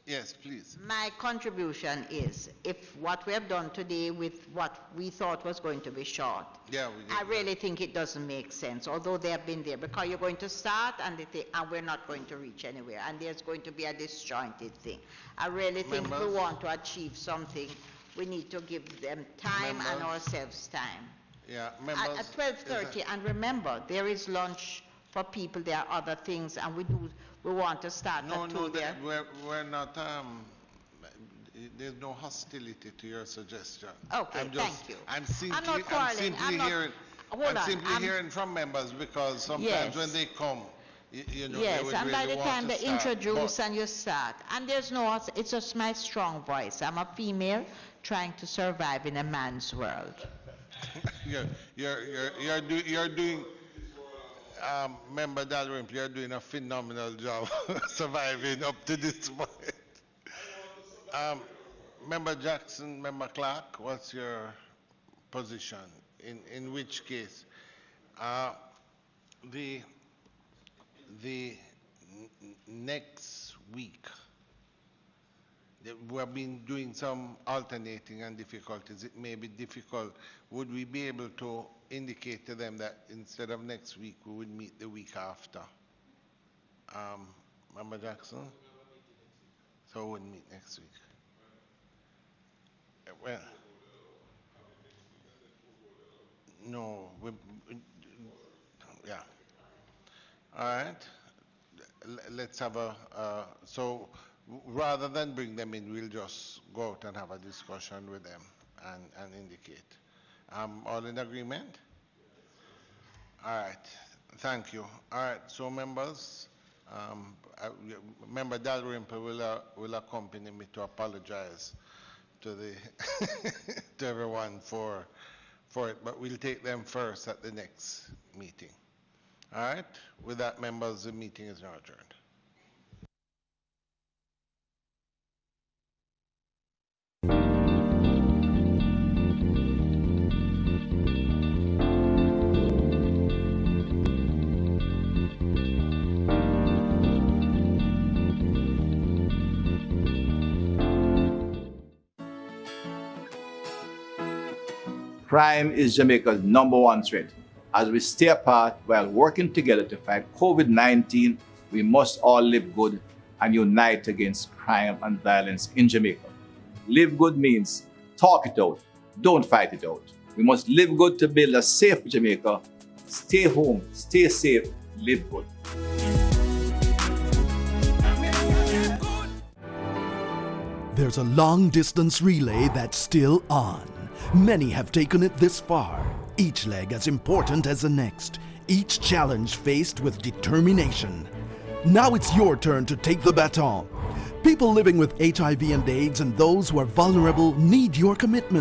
Yes, please. My contribution is, if what we have done today with what we thought was going to be short, I really think it doesn't make sense, although they have been there, because you're going to start and we're not going to reach anywhere, and there's going to be a disjointed thing. I really think if we want to achieve something, we need to give them time and ourselves time. Yeah, members. At 12:30, and remember, there is lunch for people, there are other things, and we want to start at 2 there. We're not, there's no hostility to your suggestion. Okay, thank you. I'm simply hearing from members, because sometimes when they come, yes, and by the time they introduce and you start, and there's no, it's just my strong voice. I'm a female trying to survive in a man's world. You're doing, Member Dalrymple, you're doing a phenomenal job surviving up to this point. Member Jackson, Member Clark, what's your position? In which case, the next week, we have been doing some alternating and difficulties. It may be difficult. Would we be able to indicate to them that instead of next week, we would meet the week after? Member Jackson? So we'll meet next week. Well, no, yeah. All right. Let's have so rather than bring them in, we'll just go out and have a discussion with them and indicate. All in agreement? All right. Thank you. All right. So members, Member Dalrymple will accompany me to apologize to the to everyone for it, but we'll take them first at the next meeting. All right. With that, members, the meeting is now adjourned. Crime is Jamaica's #1 threat. As we stay apart while working together to fight COVID-19, we must all live good and unite against crime and violence in Jamaica. Live good means talk it out, don't fight it out. We must live good to build a safe Jamaica. Stay home, stay safe, live good. There's a long-distance relay that's still on. Many have taken it this far, each leg as important as the next, each challenge faced with determination. Now it's your turn to take the baton. People living with HIV and AIDS and those who are vulnerable need your commitment.